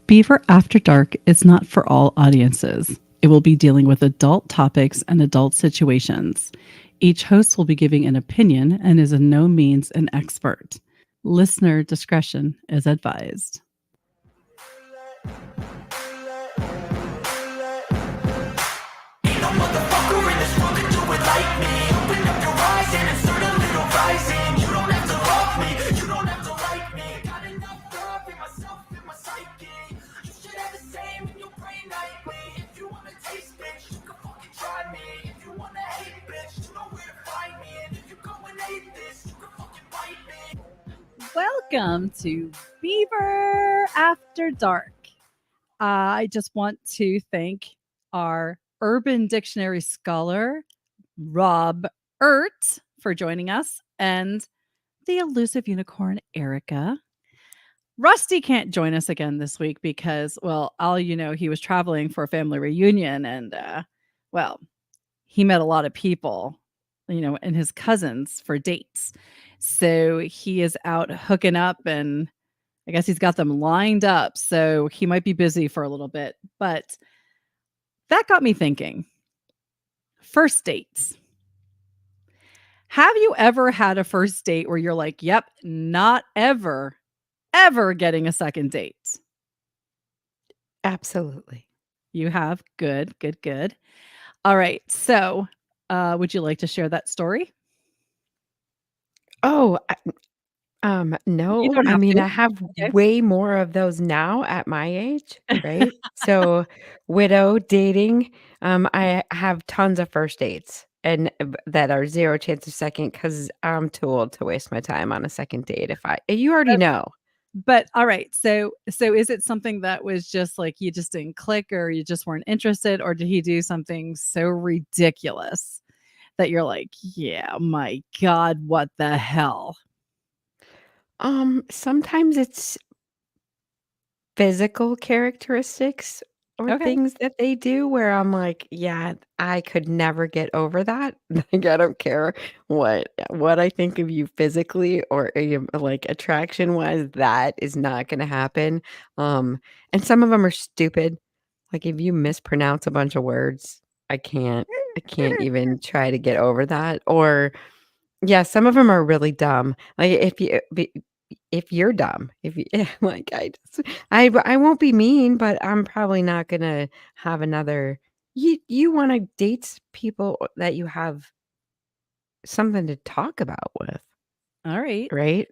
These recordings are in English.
Beaver After Dark is not for all audiences. It will be dealing with adult topics and adult situations. Each host will be giving an opinion and is in no means an expert. Listener discretion is advised. Ain't no motherfucker in this world can do it like me. Open up your eyes and insert a little rising. You don't have to love me, you don't have to like me. Got enough love in myself, in my psyche. You should have the same in your brain nightly. If you wanna taste, bitch, you can fucking try me. If you wanna hate, bitch, you know where to find me. And if you go and hate this, you can fucking bite me. Welcome to Beaver After Dark. I just want to thank our Urban Dictionary scholar, Rob Ert, for joining us, and the elusive unicorn, Erica. Rusty can't join us again this week because, well, all you know, he was traveling for a family reunion and, well, he met a lot of people, and his cousins for dates. So he is out hooking up and I guess he's got them lined up. So he might be busy for a little bit. But that got me thinking first dates. Have you ever had a first date where you're like, yep, not ever getting a second date? Absolutely. You have? Good, good, good. All right. So, would you like to share that story? Oh, You no. don't I have mean, to. I have Okay. way more of those now at my age, right? So, widow dating, I have tons of first dates and that are zero chance of second because I'm too old to waste my time on a second date. You already know. But all right. So is it something that was just like you just didn't click or you just weren't interested, or did he do something so ridiculous that you're like, yeah, my God, what the hell? Sometimes it's physical characteristics or Okay. things that they do where I'm like, "Yeah, I could never get over that." Like, I don't care what I think of you physically or, like, attraction-wise, that is not gonna happen. And some of them are stupid. Like, if you mispronounce a bunch of words, I can't even try to get over that. Or yeah, some of them are really dumb. Like, if you're dumb, if you like, I won't be mean, but I'm probably not gonna have another you wanna date people that you have something to talk about with, All right. right?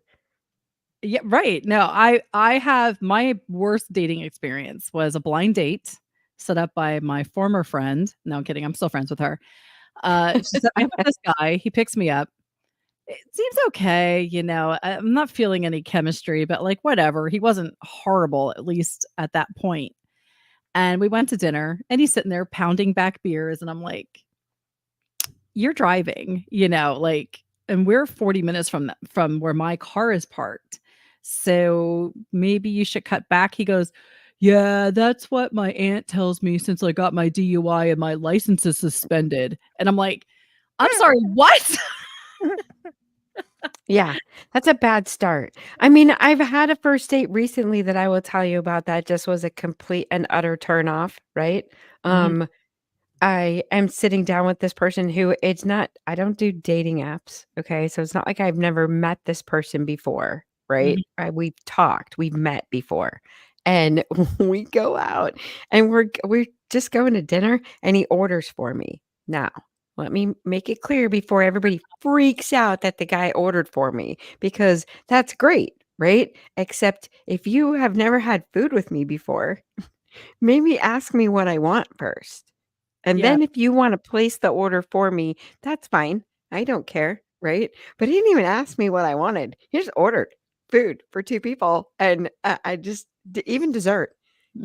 Yeah, right. No, I have my worst dating experience was a blind date set up by my former friend. No, I'm kidding. I'm still friends with her. She set me up with this guy. He picks me up. It seems okay, I'm not feeling any chemistry, but, like, whatever. He wasn't horrible, at least at that point, and we went to dinner, and he's sitting there pounding back beers, and I'm like, "You're driving," like, and we're 40 minutes from where my car is parked, so maybe you should cut back. He goes, "Yeah, that's what my aunt tells me since I got my DUI and my license is suspended," and I'm like, "I'm sorry, what?" Yeah, that's a bad start. I mean, I've had a first date recently that I will tell you about that just was a complete and utter turn off, right? Mhm, Um, I am sitting down with this person who it's not I don't do dating apps, okay? So it's not like I've never met this person before, right? mhm. We've talked, we've met before. And we go out and we're just going to dinner and he orders for me. Now, let me make it clear before everybody freaks out that the guy ordered for me because that's great, right? Except if you have never had food with me before, maybe ask me what I want first. And Yeah, then if you wanna place the order for me, that's fine. I don't care, right? But he didn't even ask me what I wanted. He just ordered food for 2 people, and I just even dessert.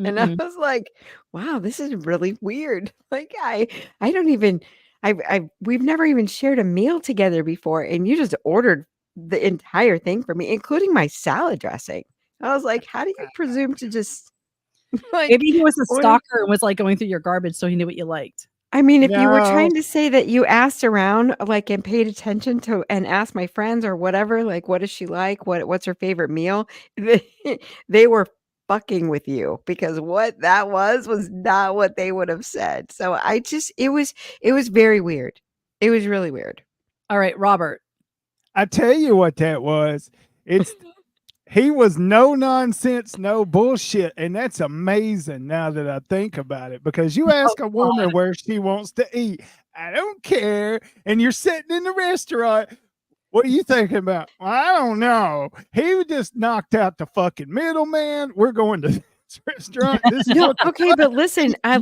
And I mm-mm. was like, "Wow, this is really weird." Like, I don't even we've never even shared a meal together before, and you just ordered the entire thing for me, including my salad dressing. I was like, "How do you presume to just, like, Maybe he was a order?" stalker and was, like, going through your garbage so he knew what you liked. I mean, if you were No. trying to say that you asked around, like, and paid attention to and asked my friends or whatever, like, "What does she like? What's her favorite meal?" They they were fucking with you because what that was not what they would have said. So I just it was very weird. It was really weird. All right, Robert. I tell you what that was. It's he was no nonsense, no bullshit, and that's amazing now that I think about it. Because you ask a woman where she wants to eat, I don't care, and you're sitting in the restaurant. What are you thinking about? Well, I don't know. He just knocked out the fucking middleman. We're going to this restaurant. This is No, what the okay, but listen, I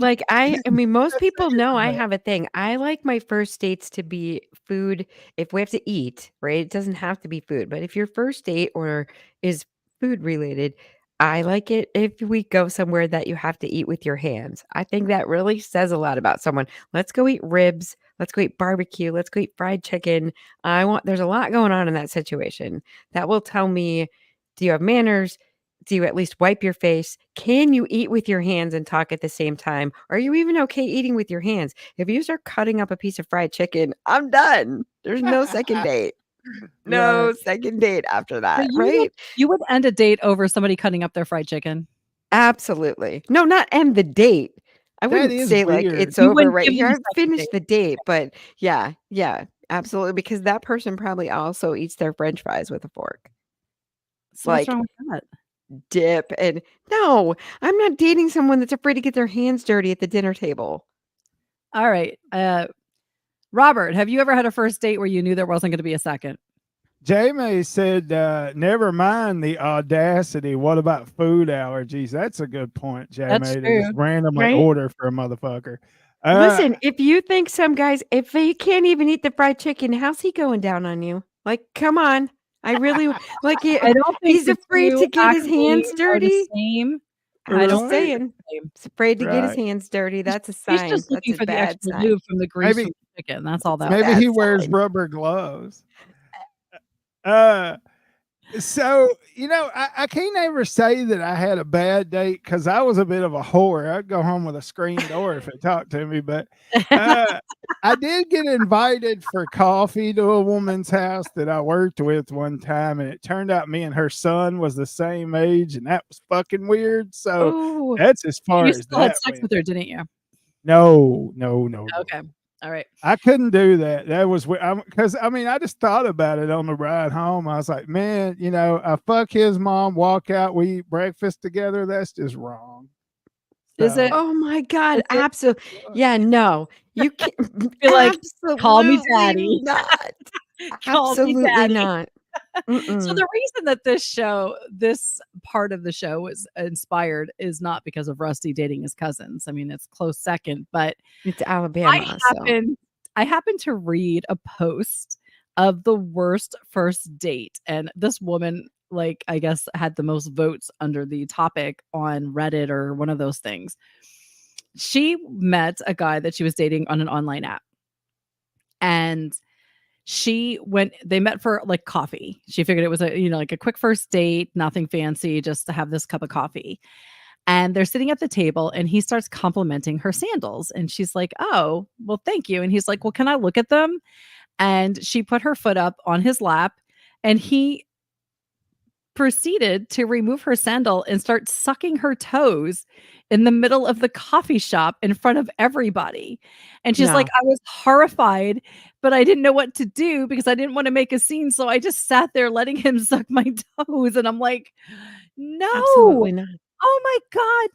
mean, most people know I about. have a thing. I like my first dates to be food if we have to eat, right? It doesn't have to be food, but if your first date or is food related, I like it if we go somewhere that you have to eat with your hands. I think that really says a lot about someone. Let's go eat ribs. Let's go eat barbecue. Let's go eat fried chicken. There's a lot going on in that situation that will tell me, do you have manners? Do you at least wipe your face? Can you eat with your hands and talk at the same time? Are you even okay eating with your hands? If you start cutting up a piece of fried chicken, I'm done. There's no second date. Right. No second date after So that, right? you would end a date over somebody cutting up their fried chicken? Absolutely. No, not end the date. I That wouldn't is say like weird. it's You over wouldn't right give here. them a I've second finished date. the date, but yeah, absolutely. Because that person probably also eats their French fries with a fork. So what's Like wrong with that? dip and no, I'm not dating someone that's afraid to get their hands dirty at the dinner table. All right. Robert, have you ever had a first date where you knew there wasn't going to be a second? Jamie said, never mind the audacity. What about food allergies? That's a good point, That's Jamie, to true. just randomly Right? order for a motherfucker. Listen, if you think some guys, if they can't even eat the fried chicken, how's he going down on you? Like, come on. I really like I don't think he's the afraid two to get his actually hands are the dirty. same. I I'm don't just Right, think they're saying. the same. He's afraid to get his right. hands dirty. That's a He's sign. just That's looking a for the bad extra sign. lube from the grease Maybe from the chicken. That's all It's a that was. maybe he bad wears sign. rubber gloves. Uh, so I can't ever say that I had a bad date because I was a bit of a whore. I'd go home with a screen door if it talked to me, but uh, I did get invited for coffee to a woman's house that I worked with one time, and it turned out me and her son was the same age, and that was fucking weird. So Oh, that's as far You as still had that sex went. with her, didn't you? No, no, no, no. Okay. All right. I couldn't do that. That was because I mean I just thought about it on the ride home. I was like, man, I fuck his mom, walk out, we eat breakfast together. That's just wrong. Is it? So oh my God. Is it? Absolutely. Yeah, no. You can't Be like, call me absolutely daddy. not. Call me Absolutely daddy. not. So Mm-mm. the reason that this part of the show was inspired is not because of Rusty dating his cousins. I mean, it's close second, but It's I Alabama, so happened to read a post of the worst first date, and this woman, like, I guess, had the most votes under the topic on Reddit or one of those things. She met a guy that she was dating on an online app, and they met for like coffee. She figured it was like a quick first date, nothing fancy, just to have this cup of coffee. And they're sitting at the table and he starts complimenting her sandals. And she's like, "Oh, well, thank you." And he's like, "Well, can I look at them?" And she put her foot up on his lap and he proceeded to remove her sandal and start sucking her toes in the middle of the coffee shop in front of everybody. And she's like, no. "I was horrified, but I didn't know what to do because I didn't want to make a scene. So I just sat there letting him suck my toes." And I'm like, "No, Absolutely not. oh my God,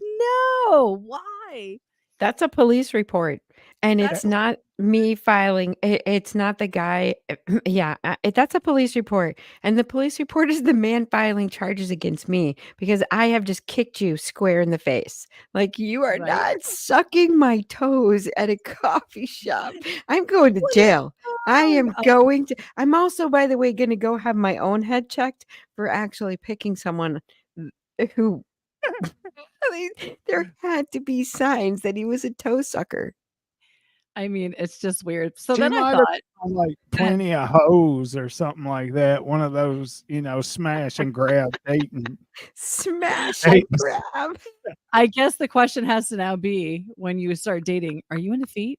no. Why?" That's a police report, and That's it's not me filing it's not the guy yeah, that's a police report, and the police report is the man filing charges against me because I have just kicked you square in the face. Like, "You are right. not sucking my toes at a coffee shop. I'm going to jail. I am Oh, going to" I'm also, by the way, gonna go have my own head checked for actually picking someone who I mean, there had to be signs that he was a toe sucker. I mean, it's just weird. So she then I might have thought, on like eh, plenty of hoes or something like that. One of those, smash and grab dating Smash and dates. grab. I guess the question has to now be when you start dating, are you into feet?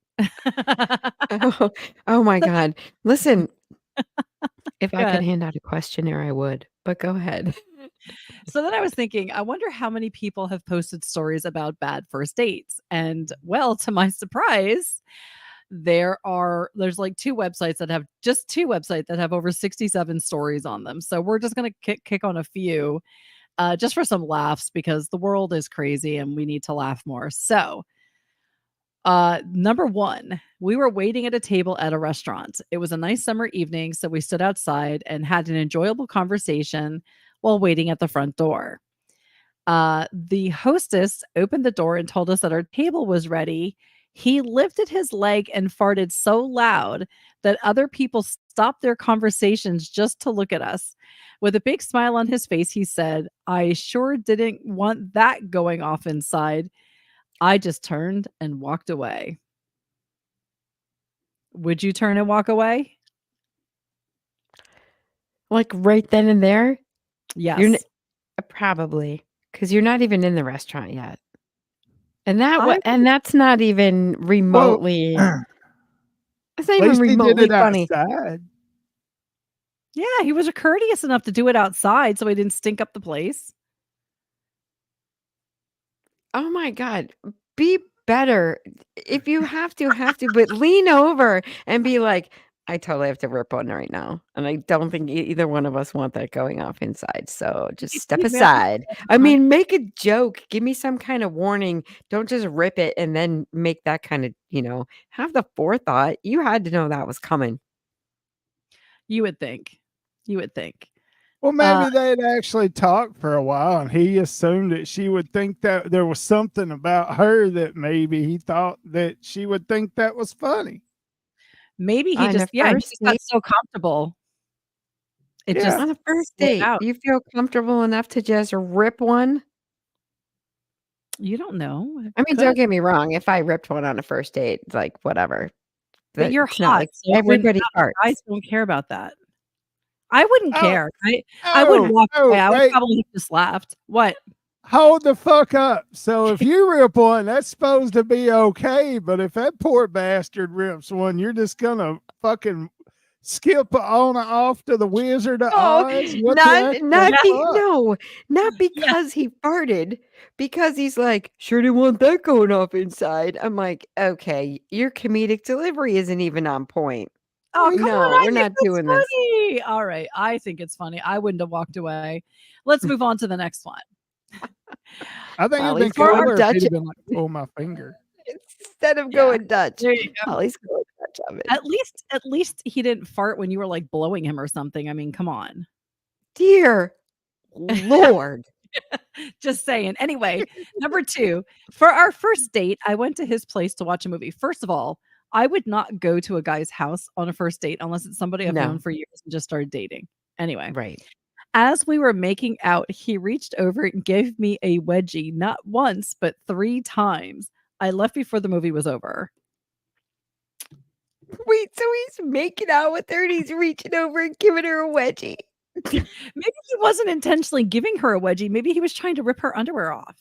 Oh, oh my God. Listen, if I could Good. hand out a questionnaire, I would, but go ahead. So then I was thinking, I wonder how many people have posted stories about bad first dates. And well, to my surprise, there's like two websites that have over 67 stories on them. So we're just gonna kick on a few just for some laughs because the world is crazy and we need to laugh more. So number one, we were waiting at a table at a restaurant. It was a nice summer evening, so we stood outside and had an enjoyable conversation while waiting at the front door. The hostess opened the door and told us that our table was ready. He lifted his leg and farted so loud that other people stopped their conversations just to look at us. With a big smile on his face, he said, I sure didn't want that going off inside. I just turned and walked away. Would you turn and walk away? Like right then and there? Yes. You're probably because you're not even in the restaurant yet. And that's not even remotely. Well, It's not at even least he did remotely it funny. outside. Yeah, he was courteous enough to do it outside so he didn't stink up the place. Oh my God. Be better. If you have to, but lean over and be like, I totally have to rip one right now. And I don't think either one of us want that going off inside. So just step He'd rather aside. step I aside. mean, make a joke. Give me some kind of warning. Don't just rip it and then make that kind of, have the forethought. You had to know that was coming. You would think. You would think. Well, maybe they'd actually talked for a while, and he assumed that she would think that there was something about her that maybe he thought that she would think that was funny. Maybe he On a just he first just got date? so comfortable. It Yeah. just On a first slid date, out. you feel comfortable enough to just rip one? You don't know. It I mean, could. don't get me wrong. If I ripped one on a first date, it's like whatever. But you're It's not hot, like so it wouldn't everybody matter. Guys farts. don't care about that. I wouldn't Oh, care. I wouldn't walk away. I would wait. probably have just laughed. What? Hold the fuck up. So if you rip one, that's supposed to be okay. But if that poor bastard rips one, you're just gonna fucking skip on off to the Wizard of Oh, Oz. What the actual fuck? not Yeah. because he farted, because he's like, sure didn't want that going off inside. I'm like, okay, your comedic delivery isn't even on point. Oh, come on. No, I we're think not that's doing this. funny. All right. I think it's funny. I wouldn't have walked away. Let's move on to the next one. I think Well, it'd been he's going cooler if Dutch he'd have been like, pull my finger. instead of Yeah. going Dutch. There you go. Well, he's going Dutch of it. At least he didn't fart when you were like blowing him or something. I mean, come on. Dear Lord. Just saying. Anyway, number 2, for our first date, I went to his place to watch a movie. First of all, I would not go to a guy's house on a first date unless it's somebody I've known No. for years and just started dating. Anyway, Right. as we were making out, he reached over and gave me a wedgie, not once, but 3 times. I left before the movie was over. Wait, so he's making out with her and he's reaching over and giving her a wedgie. Maybe he wasn't intentionally giving her a wedgie. Maybe he was trying to rip her underwear off.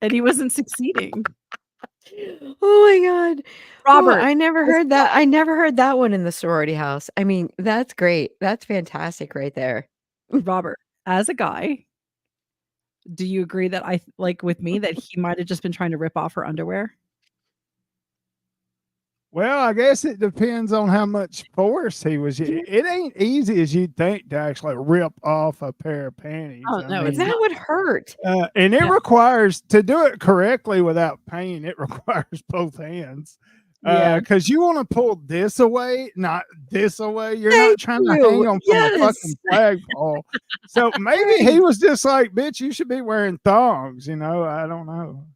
And he wasn't succeeding. Oh my God. Robert, I never heard that. I never heard that one in the sorority house. I mean, that's great. That's fantastic right there. Robert, as a guy, do you agree that like with me that he might have just been trying to rip off her underwear? Well, I guess it depends on how much force he was. It ain't easy as you'd think to actually rip off a pair of panties. Oh, I no, mean, it's That would hurt. and it Yeah. requires to do it correctly without pain. It requires both hands. Yeah. Because you want to pull this away, not this away. You're Thank not trying to you. hang on from a Yes. fucking flagpole. So maybe he was just like, "Bitch, you should be wearing thongs." You know, I don't know.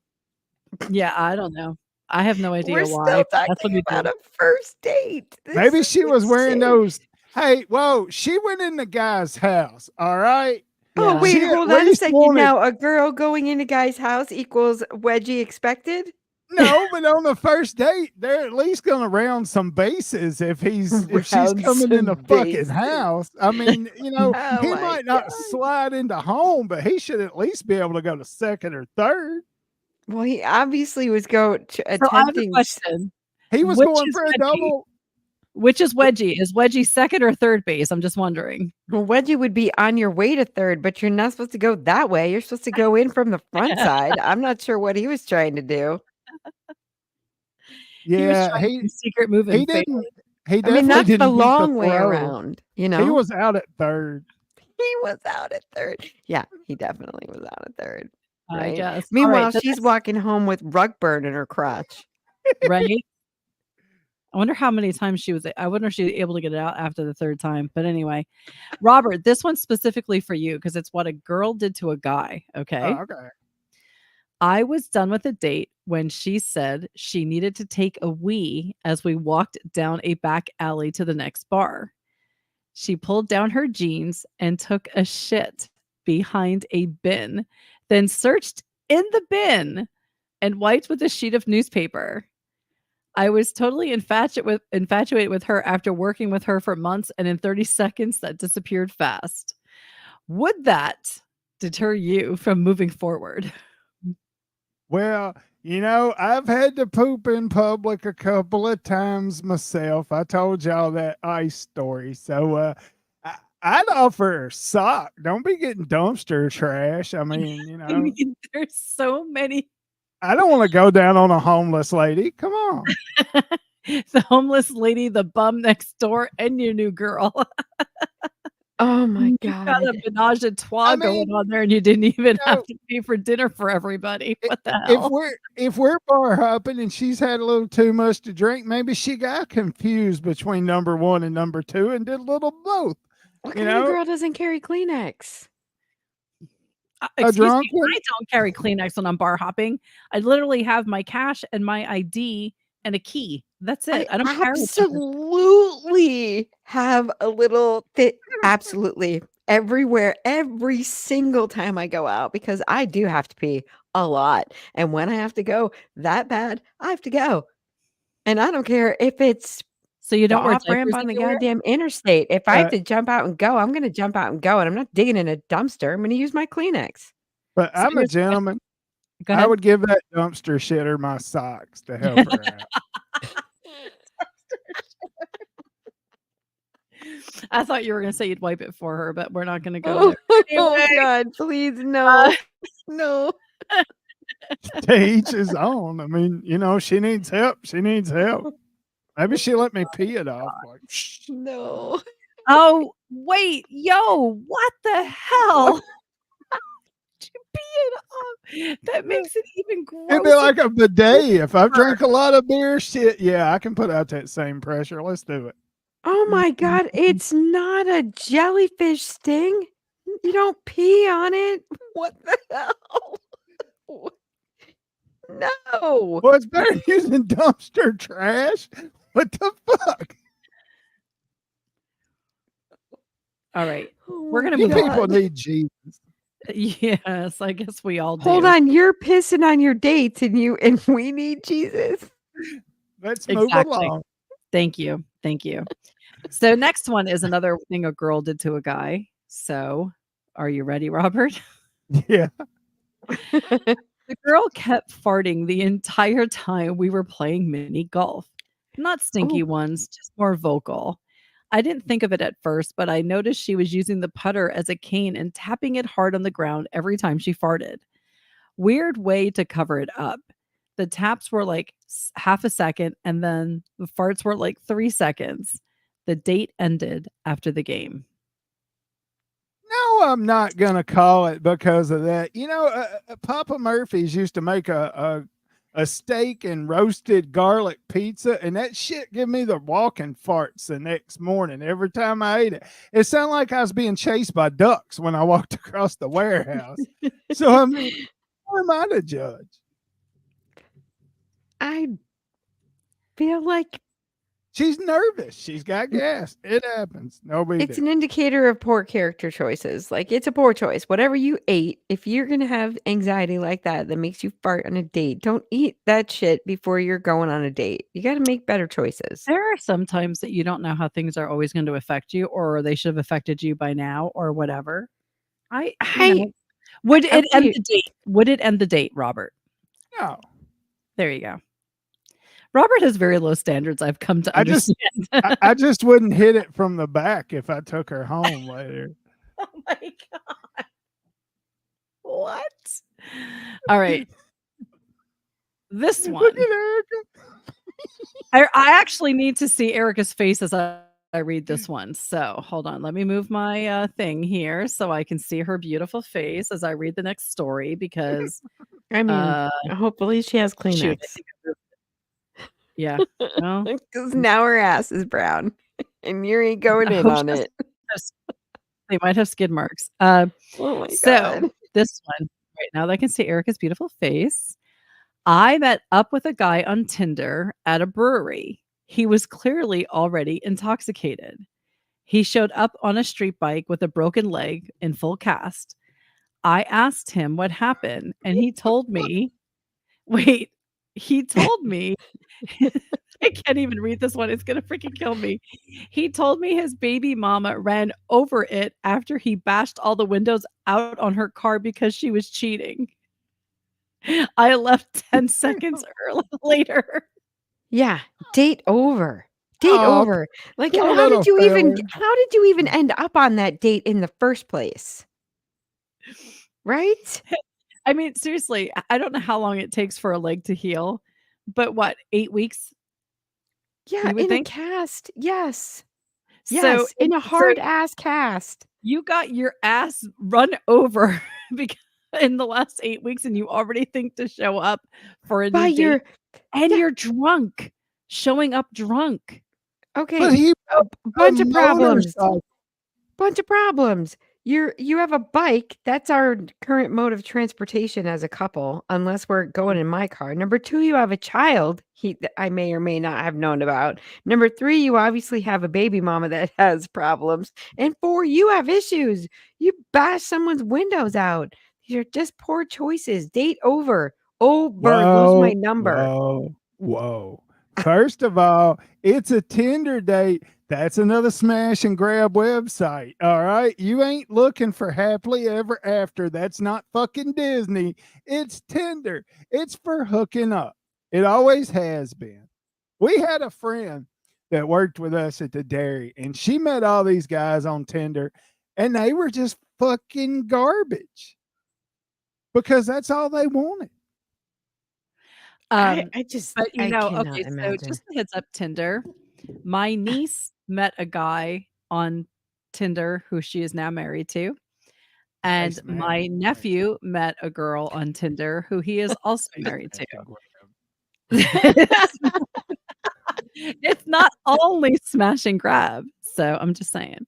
Yeah, I don't know. I have no idea We're why. still That's what talking we about do. a first date. This Maybe is she was wearing insane. those. Hey, whoa! She went in the guy's house. All right. Oh, Yeah. wait, She at hold on a least second. wanted- Now, a girl going in a guy's house equals wedgie expected? No, but on the first date, they're at least gonna round some bases if she's Round coming in the some fucking bases. house. I mean, Oh he my might not God. slide into home, but he should at least be able to go to second or third. Well, he obviously was So I have a attempting. question. He was Which going is for a wedgie? double. Which is Wedgie? Is Wedgie second or third base? I'm just wondering. Well, Wedgie would be on your way to third, but you're not supposed to go that way. You're supposed to go in from the front side. I'm not sure what he was trying to do. He was Yeah, trying some secret move he and failed. didn't. He I mean, definitely that's the didn't beat the long way throw. around, you He know? was out at third. He was out at third. Yeah, he definitely was out at third, I right? guess. All right, Meanwhile, the she's next walking home with rug burn in her crotch. right? I wonder how many times I wonder if she was able to get it out after the third time. But anyway, Robert, this one's specifically for you because it's what a girl did to a guy. Okay. Oh, okay. I was done with a date when she said she needed to take a wee as we walked down a back alley to the next bar. She pulled down her jeans and took a shit behind a bin, then searched in the bin and wiped with a sheet of newspaper. I was totally infatuated with her after working with her for months, and in 30 seconds, that disappeared fast. Would that deter you from moving forward? Well, I've had to poop in public a couple of times myself. I told y'all that ice story. So I'd offer a sock. Don't be getting dumpster trash. I mean, I mean, there's so many. I don't want to go down on a homeless lady. Come on. The homeless lady, the bum next door, and your new girl. Oh my You God. got a menage a trois going on there, and you didn't even have to pay for dinner for everybody. What the hell? If we're bar hopping and she's had a little too much to drink, maybe she got confused between number one and number two and did a little both. What kind of girl doesn't carry Kleenex? Excuse drunk me, one? I don't carry Kleenex when I'm bar hopping. I literally have my cash and my ID and a key. That's it. I don't carry it. absolutely have a little fit. Absolutely. Everywhere, every single time I go out, because I do have to pee a lot. And when I have to go that bad, I have to go. And I don't care if it's So you don't wear off ramp diapers on the anywhere? goddamn interstate. If I have to jump out and go, I'm going to jump out and go. And I'm not digging in a dumpster. I'm going to use my Kleenex. But So I'm a here's the question. gentleman. Go I ahead. would give that dumpster shitter my socks to help her out. I thought you were gonna say you'd wipe it for her, but we're not gonna go Oh, there. oh Anyway, God, please, no. No. To each his own. I mean, she needs help. She needs help. Maybe she let me pee it off. Like, shh. No. oh wait, yo, what the hell? Did you pee it off? That makes it even It'd be grosser. like a bidet. If I've drank a lot of beer, shit, yeah, I can put out that same pressure. Let's do it. Oh my God, it's not a jellyfish sting. You don't pee on it. What the hell? No. Well, it's better than using dumpster trash. What the fuck? All right, Oh we're my gonna You move on. people need Jesus. Yes, I guess we all do. Hold on, you're pissing on your dates and we need Jesus. Let's move Exactly. along. Thank you. Thank you. So next one is another thing a girl did to a guy. So are you ready, Robert? Yeah. The girl kept farting the entire time we were playing mini golf. Not stinky ones, just more vocal. I didn't think of it at first, but I noticed she was using the putter as a cane and tapping it hard on the ground every time she farted. Weird way to cover it up. The taps were like half a second, and then the farts were like 3 seconds. The date ended after the game. No, I'm not gonna call it because of that. Papa Murphy's used to make a steak and roasted garlic pizza, and that shit give me the walking farts the next morning every time I ate it. It sounded like I was being chased by ducks when I walked across the warehouse. So I mean, who am I to judge? I feel like She's nervous. She's got gas. It happens. No big it's deal. an indicator of poor character choices. Like, it's a poor choice. Whatever you ate, if you're going to have anxiety like that makes you fart on a date, don't eat that shit before you're going on a date. You got to make better choices. There are some times that you don't know how things are always going to affect you, or they should have affected you by now, or whatever. Would it end the date? Would it end the date, Robert? No. There you go. Robert has very low standards, I've come to I just understand. I just wouldn't hit it from the back if I took her home later. Oh my god. What? All right. This Look one. at Erica. I actually need to see Erica's face as I read this one. So hold on. Let me move my thing here so I can see her beautiful face as I read the next story because I mean, hopefully she has shoot, I Kleenex. think I moved it. Yeah. Well, Because now her ass is brown, and you ain't going I in hope on she it. they might have skid marks. Oh my So god. this one right now that I can see Erica's beautiful face. I met up with a guy on Tinder at a brewery. He was clearly already intoxicated. He showed up on a street bike with a broken leg in full cast. I asked him what happened, and he told me, wait, he told me, I can't even read this one. It's going to freaking kill me. He told me his baby mama ran over it after he bashed all the windows out on her car because she was cheating. I left 10 seconds later. Yeah, date over. Date Aw, over. Like, poor how little did you even feller. end up on that date in the first place? Right? I mean, seriously, I don't know how long it takes for a leg to heal, but what, 8 weeks? Yeah, You would in a think? cast. Yes. So Yes, in a so hard ass cast. you got your ass run over because in the last 8 weeks, and you already think to show up for a By new date, your and yeah, you're drunk, showing up drunk. okay, But he a rode a bunch of problems. motorcycle. Bunch of problems. You have a bike. That's our current mode of transportation as a couple, unless we're going in my car. Number 2, you have a child that I may or may not have known about. Number 3, you obviously have a baby mama that has problems. And 4, you have issues. You bash someone's windows out. These are just poor choices. Date over. Over. Lose my number. Whoa. First of all, it's a Tinder date. That's another smash and grab website. All right. You ain't looking for happily ever after. That's not fucking Disney. It's Tinder. It's for hooking up. It always has been. We had a friend that worked with us at the dairy, and she met all these guys on Tinder, and they were just fucking garbage because that's all they wanted. I But cannot okay, so imagine. just a heads up, Tinder. My niece met a guy on Tinder who she is now married to, and Nice man. my nephew met a girl on Tinder who he is also married to. It's not only smash and grab, so I'm just saying.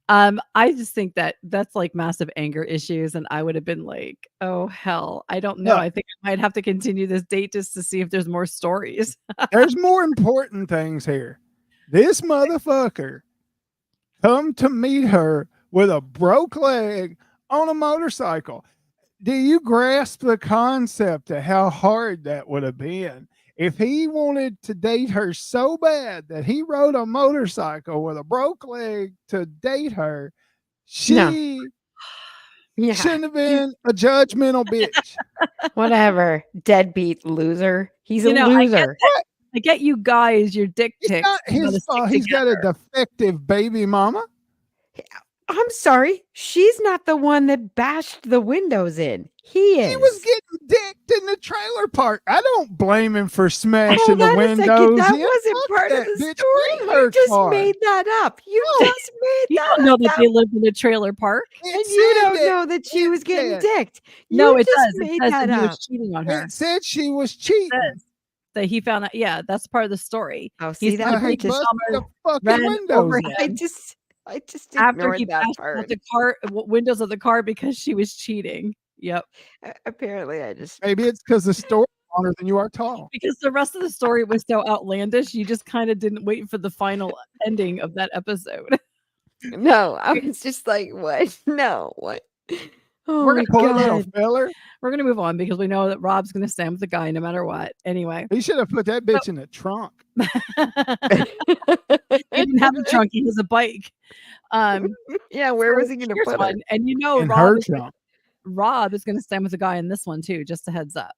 I just think that that's like massive anger issues, and I would have been like, "Oh hell, I don't know. Look, I think I might have to continue this date just to see if there's more stories." there's more important things here. This motherfucker come to meet her with a broke leg on a motorcycle. Do you grasp the concept of how hard that would have been if he wanted to date her so bad that he rode a motorcycle with a broke leg to date her? No. She Yeah. shouldn't have been a judgmental bitch. Whatever. Deadbeat loser. He's a I get loser. that. I get you guys, your dick It's pics. not You gotta his stick fault. He's got a together. defective baby mama. I'm sorry. She's not the one that bashed the windows in. He is. He was getting dicked in the trailer park. I don't blame him for smashing Hold the on a windows. second. That in. wasn't Fuck part of that the bitch story. in You her just car. made that up. You No. just made You that don't know up. that they lived in a trailer park. And It you said don't that- know that she it was getting said- dicked. No, You it just does. It made says that that he up. was cheating on her. It said she was cheating. It says that he found out. Yeah, that's part of the story. Oh, He see said that her He part baby just busted mama the fucking ran windows over in. I him just after ignored he that bashed part. out the car windows of the car because she was cheating. Yep. Apparently I just Maybe it's because the story's longer than you are tall. Because the rest of the story was so outlandish, you just kind of didn't wait for the final ending of that episode. no, I was just like, what? No, what? Oh We're my gonna Poor little god. feller. We're gonna move on because we know that Rob's gonna stand with the guy no matter what. Anyway. He should have put that bitch in the trunk. He didn't have a trunk, he has a bike. Yeah, where So was he gonna here's put her? one, and In her trunk. Rob is gonna stand with the guy in this one too, just a heads up.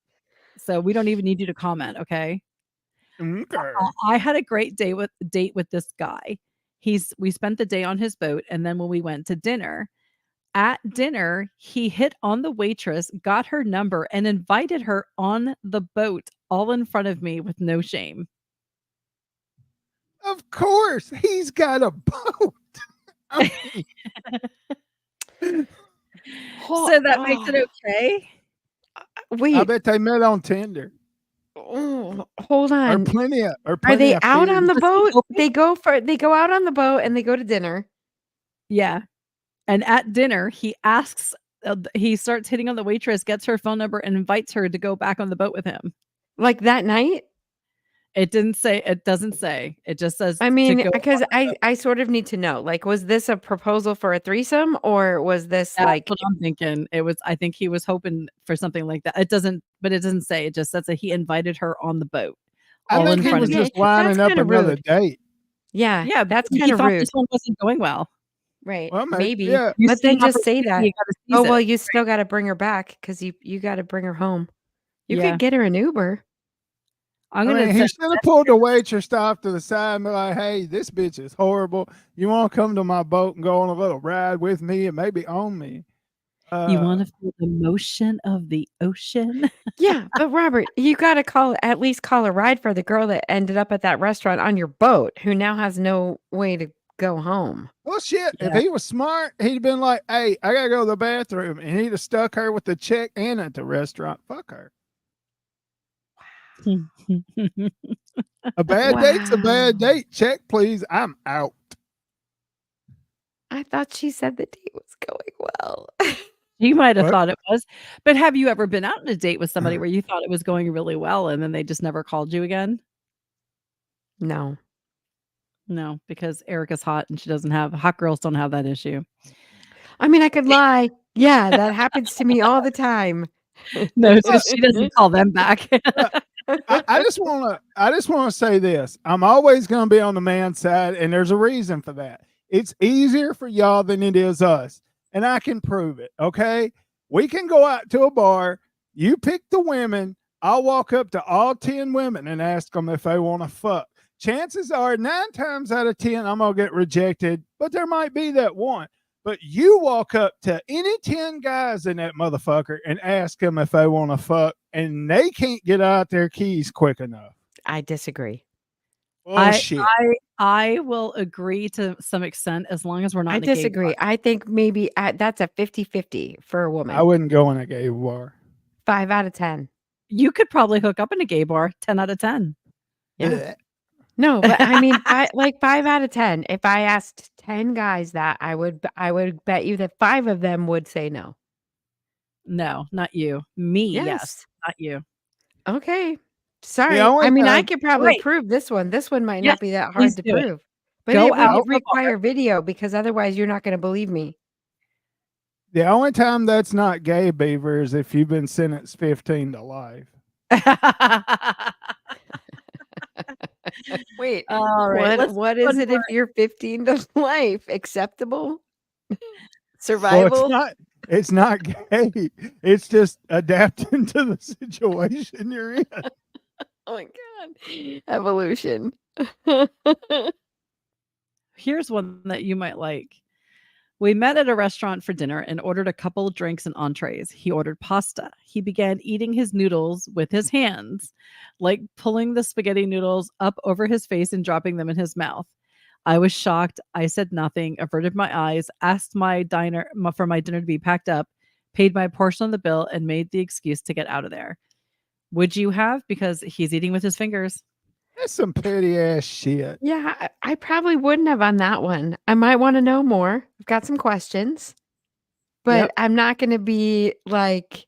So we don't even need you to comment, okay? Okay. I had a great date with this guy. We spent the day on his boat, and then when we went to dinner, at dinner, he hit on the waitress, got her number, and invited her on the boat all in front of me with no shame. Of course, he's got a boat. I mean, So that makes it okay? I Wait. bet they met on Tinder. Oh, hold Or on. plenty of or Are plenty they of out on the fish. Does he boat? open They go out on the boat and they go to dinner. Yeah. And at dinner, he starts hitting on the waitress, gets her phone number, and invites her to go back on the boat with him. Like that night? It doesn't say. It just says I to mean, go on because the boat. I sort of need to know. Like, was this a proposal for a threesome or was this That's like what I'm thinking. I think he was hoping for something like that. It doesn't say. It just says that he invited her on the boat I all that's in think he front kind of was me. yeah, just that's lining up kind of another rude. date. Yeah, Yeah, that's because kind he of thought this rude. one wasn't going well. Right. Well, Maybe. yeah. You But see then an just say opportunity, that. you gotta Oh, seize well, it. you still got to bring her back because you got to bring her home. You Yeah. could get her an Uber. I'm I gonna mean, he send should have pulled the waitress off to the side and be like, "Hey, this bitch is horrible. You want to come to my boat and go on a little ride with me and maybe own me?" you wanna feel the motion of the ocean? Yeah, but Robert, you got to at least call a ride for the girl that ended up at that restaurant on your boat who now has no way to go home. Well, shit. If Yeah. he was smart, he'd have been like, "Hey, I gotta go to the bathroom," and he'd have stuck her with the check in at the restaurant. Fuck her. A bad date's a bad Wow. date. Check, please. I'm out. I thought she said the date was going well. You might have What? thought it was, but have you ever been out on a date with somebody where you thought it was going really well and then they just never called you again? No. No, because Erica's hot and hot girls don't have that issue. I mean, I could lie. Yeah, that happens to me all the time. No, so she doesn't call them back. I just wanna say this. I'm always gonna be on the man's side, and there's a reason for that. It's easier for y'all than it is us, and I can prove it. Okay, we can go out to a bar. You pick the women. I'll walk up to all 10 women and ask them if they want to fuck. Chances are 9 times out of 10 I'm gonna get rejected, but there might be that one. But you walk up to any 10 guys in that motherfucker and ask them if they want to fuck, and they can't get out their keys quick enough. I disagree. I Bullshit. I will agree to some extent as long as we're not I in a gay bar. disagree. I think maybe that's a 50-50 for a I woman. wouldn't go in a gay bar. 5 out of 10. You could probably hook up in a gay bar 10 out of 10. Yeah. Blech. No, but I mean, like 5 out of 10. If I asked 10 guys that, I would bet you that 5 of them would say no. No, not you. Me, yes, Yes. not you. Okay. Sorry. only I mean, I time- could probably Right. prove this one. This one might Yes, not be that please hard to do it. prove. But Go it out would to a bar. require video because otherwise you're not going to believe me. The only time that's not gay, Beaver, is if you've been sentenced 15 to life. Wait. All right. What is it if you're 15 to life? Acceptable? Well, Survival? it's not gay. It's just adapting to the situation you're in. Oh my god. Evolution. Here's one that you might like. We met at a restaurant for dinner and ordered a couple of drinks and entrees. He ordered pasta. He began eating his noodles with his hands, like pulling the spaghetti noodles up over his face and dropping them in his mouth. I was shocked. I said nothing, averted my eyes, asked for my dinner to be packed up, paid my portion on the bill, and made the excuse to get out of there. Would you have? Because he's eating with his fingers. That's some petty ass shit. Yeah, I probably wouldn't have on that one. I might want to know more. I've got some questions, but Yep. I'm not going to be like,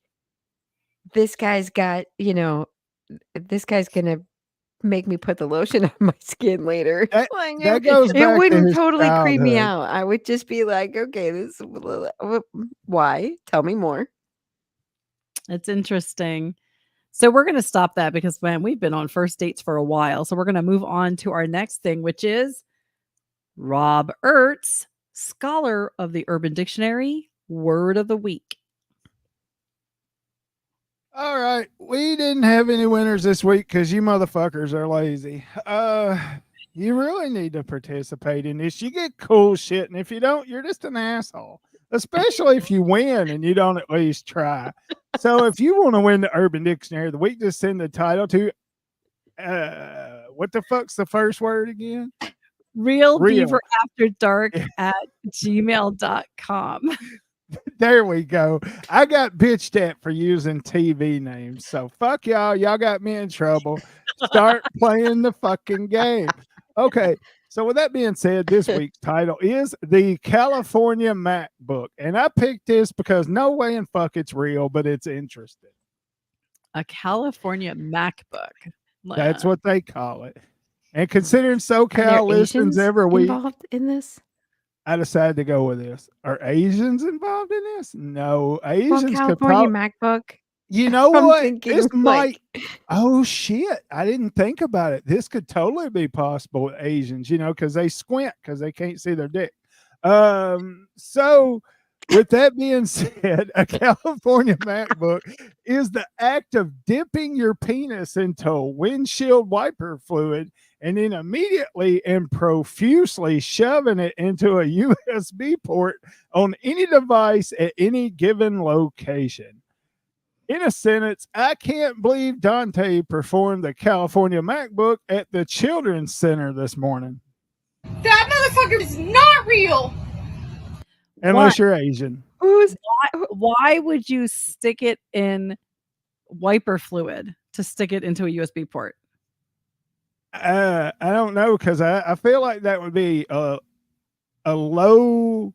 this guy's got, this guy's going to make me put the lotion on my skin later. That- Like, that goes it back to wouldn't his totally creep me childhood. out. I would just be like, okay, why? Tell me more. It's interesting. So we're going to stop that because, man, we've been on first dates for a while. So we're going to move on to our next thing, which is Rob Ertz, scholar of the Urban Dictionary, word of the week. All right, we didn't have any winners this week because you motherfuckers are lazy. You really need to participate in this. You get cool shit, and if you don't, you're just an asshole. Especially if you win and you don't at least try. So if you want to win the Urban Dictionary of the Week, just send the title to what the fuck's the first word again? Real Real. Beaver After Dark at gmail.com. There we go. I got bitched at for using TV names. So fuck y'all. Y'all got me in trouble. Start playing the fucking game. Okay. So with that being said, this week's title is the California MacBook. And I picked this because no way in fuck it's real, but it's interesting. A California MacBook. That's what they call it. And considering Are there SoCal listens Asians every week, involved in this? I decided to go with this. Are Asians involved in this? No. Well, Asians could California probably. MacBook. You know I'm what? thinking, This might. like, Oh shit! I didn't think about it. This could totally be possible with Asians, because they squint because they can't see their dick. So, with that being said, a California MacBook is the act of dipping your penis into windshield wiper fluid and then immediately and profusely shoving it into a USB port on any device at any given location. In a sentence, I can't believe Dante performed the California MacBook at the Children's Center this morning. That motherfucker is not real. Unless you're Asian. who's Why would you stick it in wiper fluid to stick it into a USB port? I don't know, because I feel like that would be a low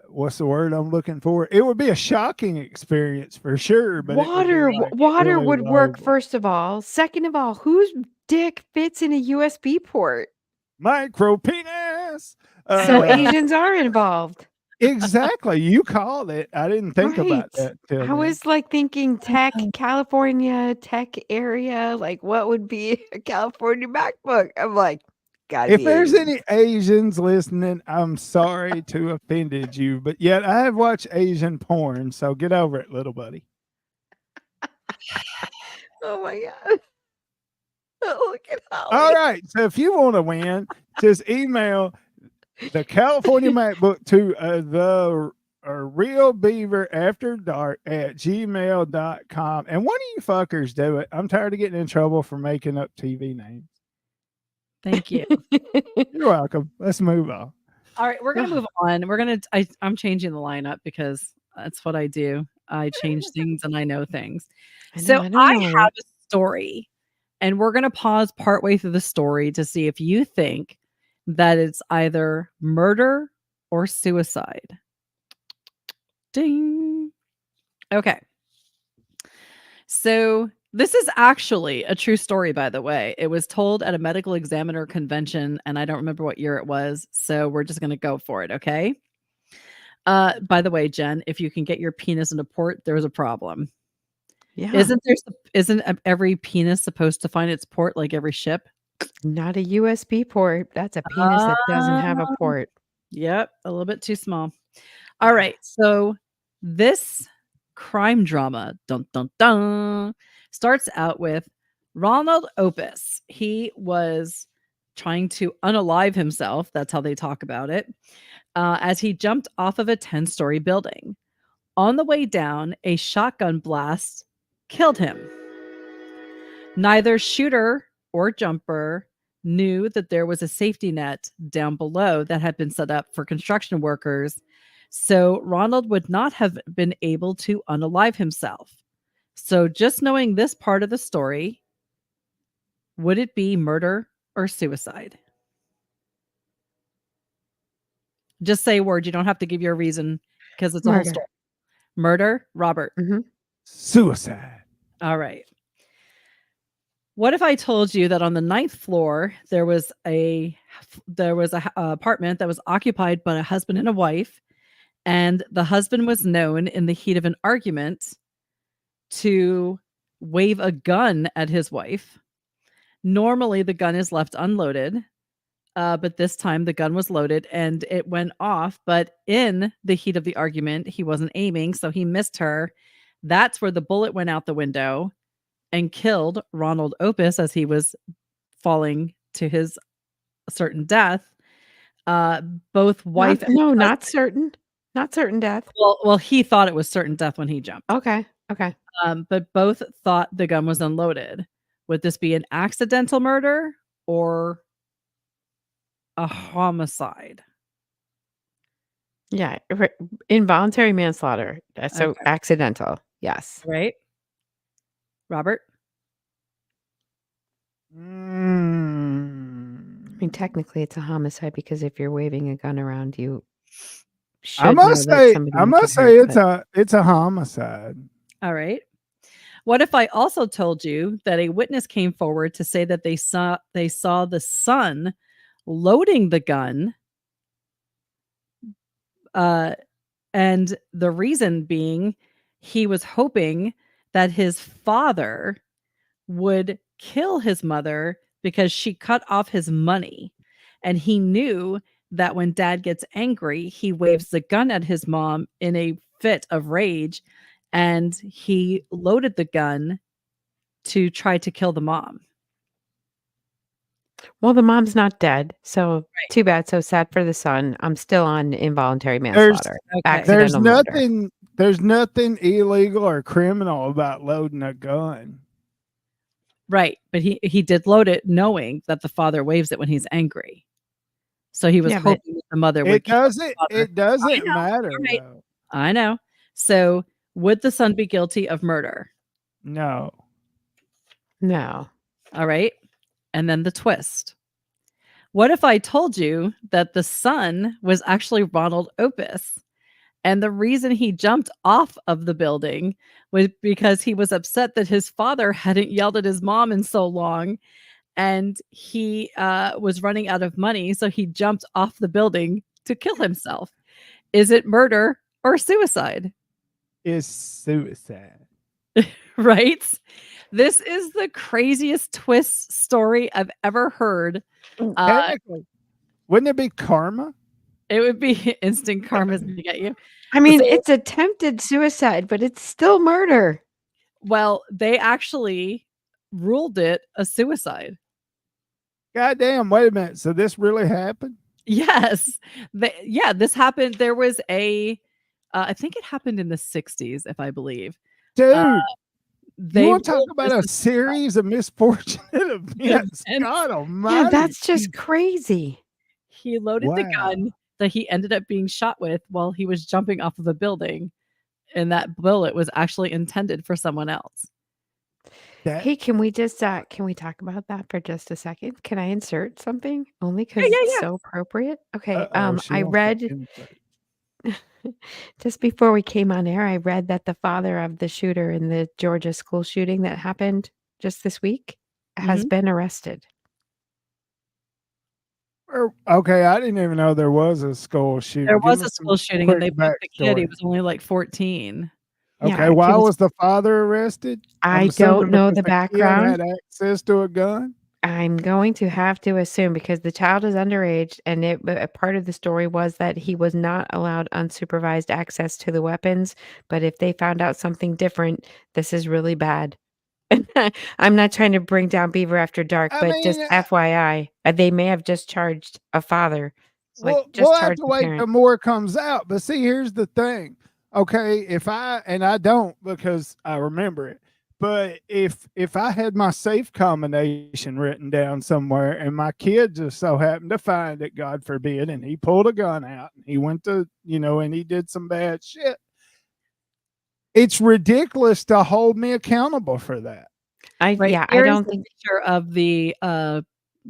what's the word I'm looking for? It would be a shocking experience for sure, but water? it would be like Water really would work, low. first of all. Second of all, whose dick fits in a USB port? Micro penis. So Asians are involved. Exactly. You called it. I didn't think about Right. that till I then. was like thinking tech, California tech area. Like, what would be a California MacBook? I'm like, gotta If be there's Asian. any Asians listening, I'm sorry to offended you, but yet I have watched Asian porn, so get over it, little buddy. Oh my god. Look at Holly. All right. So if you want to win, just email the California MacBook to the Real Beaver After Dark at gmail.com. And one of you fuckers do it. I'm tired of getting in trouble for making up TV names. Thank you. You're welcome. Let's move on. All right, we're gonna move on. I'm changing the lineup because that's what I do. I change things and I know things. So I have a story, and we're gonna pause partway through the story to see if you think that it's either murder or suicide. Ding. Okay. So this is actually a true story, by the way. It was told at a medical examiner convention, and I don't remember what year it was. So we're just going to go for it. Okay. By the way, Jen, if you can get your penis in a port, there's a problem. Yeah. Isn't every penis supposed to find its port like every ship? Not a USB port. That's a penis that doesn't have a port. Yep. A little bit too small. All right. So this crime drama, dun dun dun, starts out with Ronald Opus. He was trying to unalive himself. That's how they talk about it. As he jumped off of a 10-story building. On the way down, a shotgun blast killed him. Neither shooter or jumper knew that there was a safety net down below that had been set up for construction workers. So Ronald would not have been able to unalive himself. So just knowing this part of the story, would it be murder or suicide? Just say a word. You don't have to give your reason because it's a whole story. Murder, Robert. Mm-hmm. Suicide. All right. What if I told you that on the 9th floor there was a apartment that was occupied by a husband and a wife, and the husband was known in the heat of an argument to wave a gun at his wife. Normally the gun is left unloaded, but this time the gun was loaded and it went off, but in the heat of the argument he wasn't aiming, so he missed her, That's where the bullet went out the window and killed Ronald Opus as he was falling to his certain death. Both wife Not, and no, husband, not certain death. well, he thought it was certain death when he jumped. Okay. But both thought the gun was unloaded. Would this be an accidental murder or a homicide? Yeah, involuntary manslaughter. So Okay. accidental. Yes. Right? Robert? I mean, technically, it's a homicide because if you're waving a gun around, you should know that somebody I might get must say hurt. it's a homicide. All right. What if I also told you that a witness came forward to say that they saw the son loading the gun, and the reason being he was hoping that his father would kill his mother because she cut off his money, and he knew that when dad gets angry, he waves the gun at his mom in a fit of rage, and he loaded the gun to try to kill the mom. Well, the mom's not dead, so Right. too bad. So sad for the son. I'm still on involuntary There's manslaughter, Okay. there's accidental murder. nothing illegal or criminal about loading a gun. Right, but he did load it knowing that the father waves it when he's angry. So he was Yeah, but hoping that the mother would It kill the doesn't father. it doesn't know, matter alright. though. I know. So, would the son be guilty of murder? No. no. All right. And then the twist. What if I told you that the son was actually Ronald Opus? And the reason he jumped off of the building was because he was upset that his father hadn't yelled at his mom in so long, and he was running out of money. So he jumped off the building to kill himself. Is it murder or suicide? It's suicide. Right? This is the craziest twist story I've ever heard. Technically, wouldn't it be karma? It would be instant karma's gonna get you. I mean, So, it's attempted suicide, but it's still murder. well, they actually ruled it a suicide. Goddamn, wait a minute. So this really happened? Yes. This happened. There was I think it happened in the 60s, if I believe. Dude, you They want to talk ruled about this a a suicide. series of misfortunate events? And God Yeah, almighty. that's just crazy. he loaded the Wow. gun that he ended up being shot with while he was jumping off of a building, and that bullet was actually intended for someone else. That Hey, can we talk about that for just a second? Can I insert something? Only Yeah, because yeah, it's yeah. so appropriate. Okay, uh-oh, she I wants to read insert. just before we came on air, I read that the father of the shooter in the Georgia school shooting that happened just this week has Mhm. been arrested. Okay, I didn't even know there was a school There shooting. Give was me a some school shooting, and quick they booked the kid. He backstory. was only like 14. Okay, Yeah, why kid was was the father arrested? I'm I don't assuming know because the the kid background. had access to a gun. I'm going to have to assume because the child is underage, and a part of the story was that he was not allowed unsupervised access to the weapons. But if they found out something different, this is really bad. I'm not trying to bring down Beaver After Dark, I but just mean, FYI, they may have just charged a father, like we'll just have charged to the wait till parent. more comes out. But see, here's the thing. Okay, if I don't because I remember it. But if I had my safe combination written down somewhere and my kid just so happened to find it, God forbid, and he pulled a gun out and he went to, and he did some bad shit, it's ridiculous to hold me accountable for that. I Right, yeah, I here is don't the think picture of the,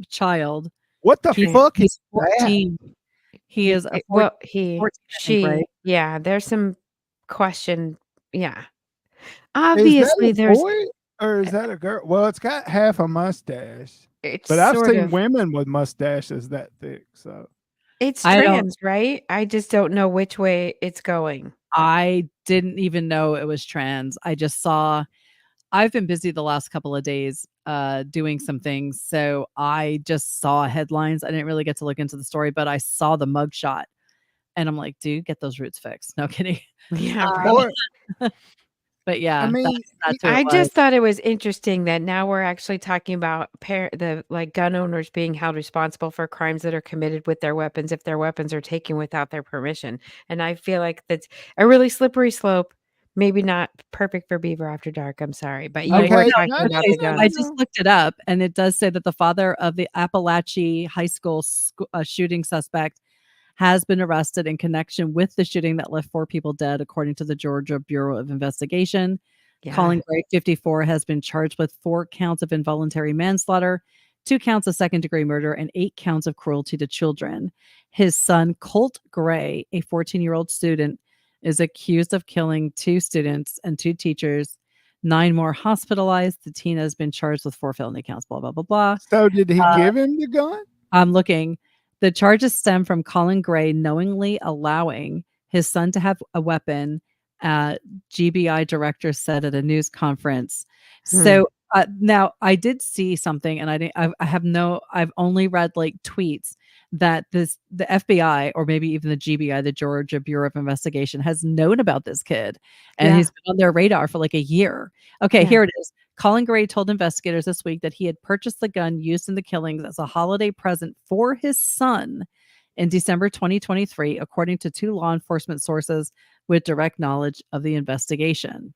child. What the He fuck is he's that? 14. He is a well, 14, I think, right? yeah, there's some question. Yeah, Is that obviously a there's boy or is that a girl? Well, it's got half a mustache, it's but I've sort seen of women with mustaches that thick. So it's I don't trans, right? I just don't know which way it's going. I didn't even know it was trans. I've been busy the last couple of days doing some things, so I just saw headlines. I didn't really get to look into the story, but I saw the mugshot, and I'm like, "Dude, get those roots fixed." No kidding. Yeah, Um, right. or But yeah, mean, that's who it I was. just thought it was interesting that now we're actually talking about gun owners being held responsible for crimes that are committed with their weapons if their weapons are taken without their permission. And I feel like that's a really slippery slope. Maybe not perfect for Beaver After Dark. I'm sorry, but you were okay, talking no, about no, the no, I no, guns. just no. looked it up, and it does say that the father of the Appalachia High School shooting suspect has been arrested in connection with the shooting that left 4 people dead, according to the Georgia Bureau of Investigation. Yeah. Colin Gray, 54, has been charged with 4 counts of involuntary manslaughter, 2 counts of second-degree murder, and 8 counts of cruelty to children. His son, Colt Gray, a 14-year-old student, is accused of killing 2 students and 2 teachers, 9 more hospitalized. The teen has been charged with 4 felony counts, blah, blah, blah, blah. So did he Uh, give him the gun? I'm looking. The charges stem from Colin Gray knowingly allowing his son to have a weapon, GBI director said at a news conference. Hmm. So now I did see something, and I've only read like tweets that the FBI, or maybe even the GBI, the Georgia Bureau of Investigation, has known about this kid, and Yeah. he's been on their radar for like a year. Okay, Yeah. here it is. Colin Gray told investigators this week that he had purchased the gun used in the killings as a holiday present for his son in December 2023, according to 2 law enforcement sources with direct knowledge of the investigation.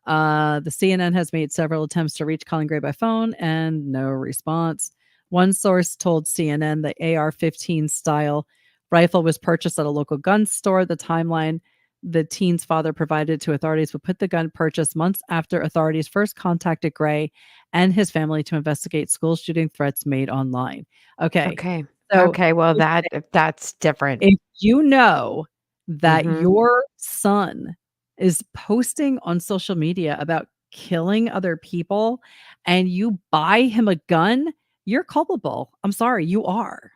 The CNN has made several attempts to reach Colin Gray by phone and no response. One source told CNN the AR-15 style rifle was purchased at a local gun store. The timeline the teen's father provided to authorities would put the gun purchase months after authorities first contacted Gray and his family to investigate school shooting threats made online. Okay, Okay. so Okay. Well, that's different. if you know that Mhm. your son is posting on social media about killing other people and you buy him a gun, you're culpable. I'm sorry, you are.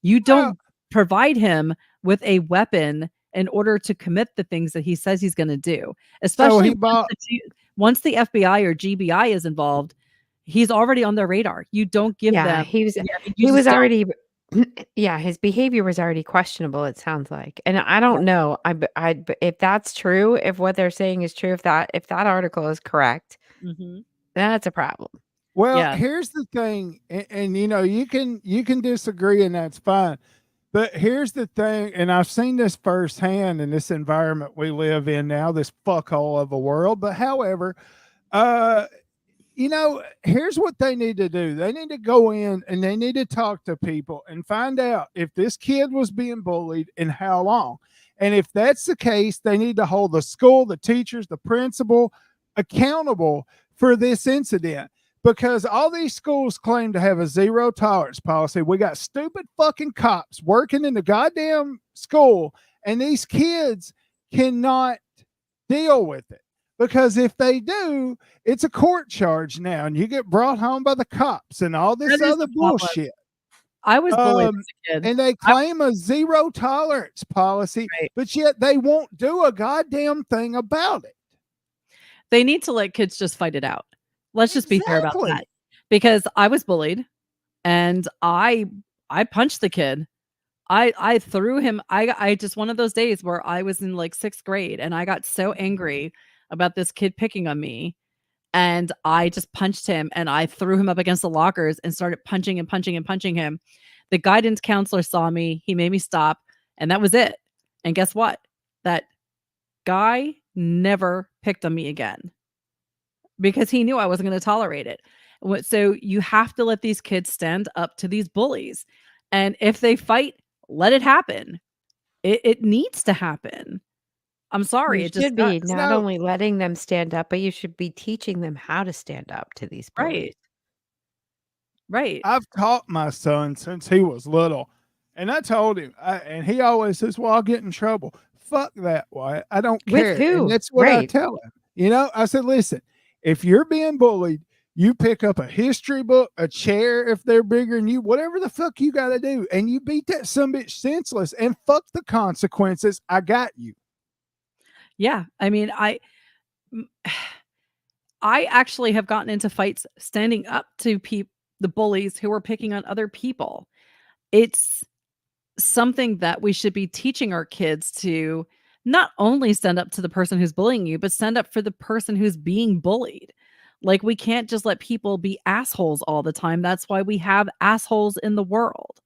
You Well, don't provide him with a weapon in order to commit the things that he says he's gonna do, so especially he bought. once the FBI or GBI is involved, he's already on their radar. You don't give Yeah, them you he was just don't. already yeah, his behavior was already questionable, it sounds like. And I don't know, but if that's true, if what they're saying is true, if that article is correct, Mhm. that's a problem. Well, Yeah. here's the thing, and you can disagree, and that's fine. But here's the thing, and I've seen this firsthand in this environment we live in now, this fuckhole of a world. But however, uh, here's what they need to do. They need to go in and they need to talk to people and find out if this kid was being bullied and how long. And if that's the case, they need to hold the school, the teachers, the principal accountable for this incident, because all these schools claim to have a zero tolerance policy. We got stupid fucking cops working in the goddamn school, and these kids cannot deal with it. Because if they do, it's a court charge now, and you get brought home by the cops and all this That is other the problem. bullshit. I was bullied as a kid. And they claim a zero tolerance policy, Right. but yet they won't do a goddamn thing about it. They need to let kids just fight it out. Let's just be fair about Exactly. that. Because I was bullied and I punched the kid. I threw him. I just one of those days where I was in like 6th grade and I got so angry about this kid picking on me, and I just punched him and I threw him up against the lockers and started punching and punching and punching him. The guidance counselor saw me. He made me stop, and that was it. And guess what? That guy never picked on me again, because he knew I wasn't gonna tolerate it. So you have to let these kids stand up to these bullies, and if they fight, let it happen. It needs to happen. I'm sorry, You it just should be does. not No, only letting them stand up, but you should be teaching them how to stand up to these bullies. Right, right. I've taught my son since he was little, and I told him, and he always says, "Well, I'll get in trouble." Fuck that, Wyatt. I don't With care, and who? that's what I Right. tell him. I said, "Listen, if you're being bullied, you pick up a history book, a chair if they're bigger than you, whatever the fuck you got to do, and you beat that some bitch senseless, and fuck the consequences. I got you." Yeah, I mean, m I actually have gotten into fights standing up to the bullies who are picking on other people. It's something that we should be teaching our kids to not only stand up to the person who's bullying you, but stand up for the person who's being bullied. Like, we can't just let people be assholes all the time. That's why we have assholes in the world.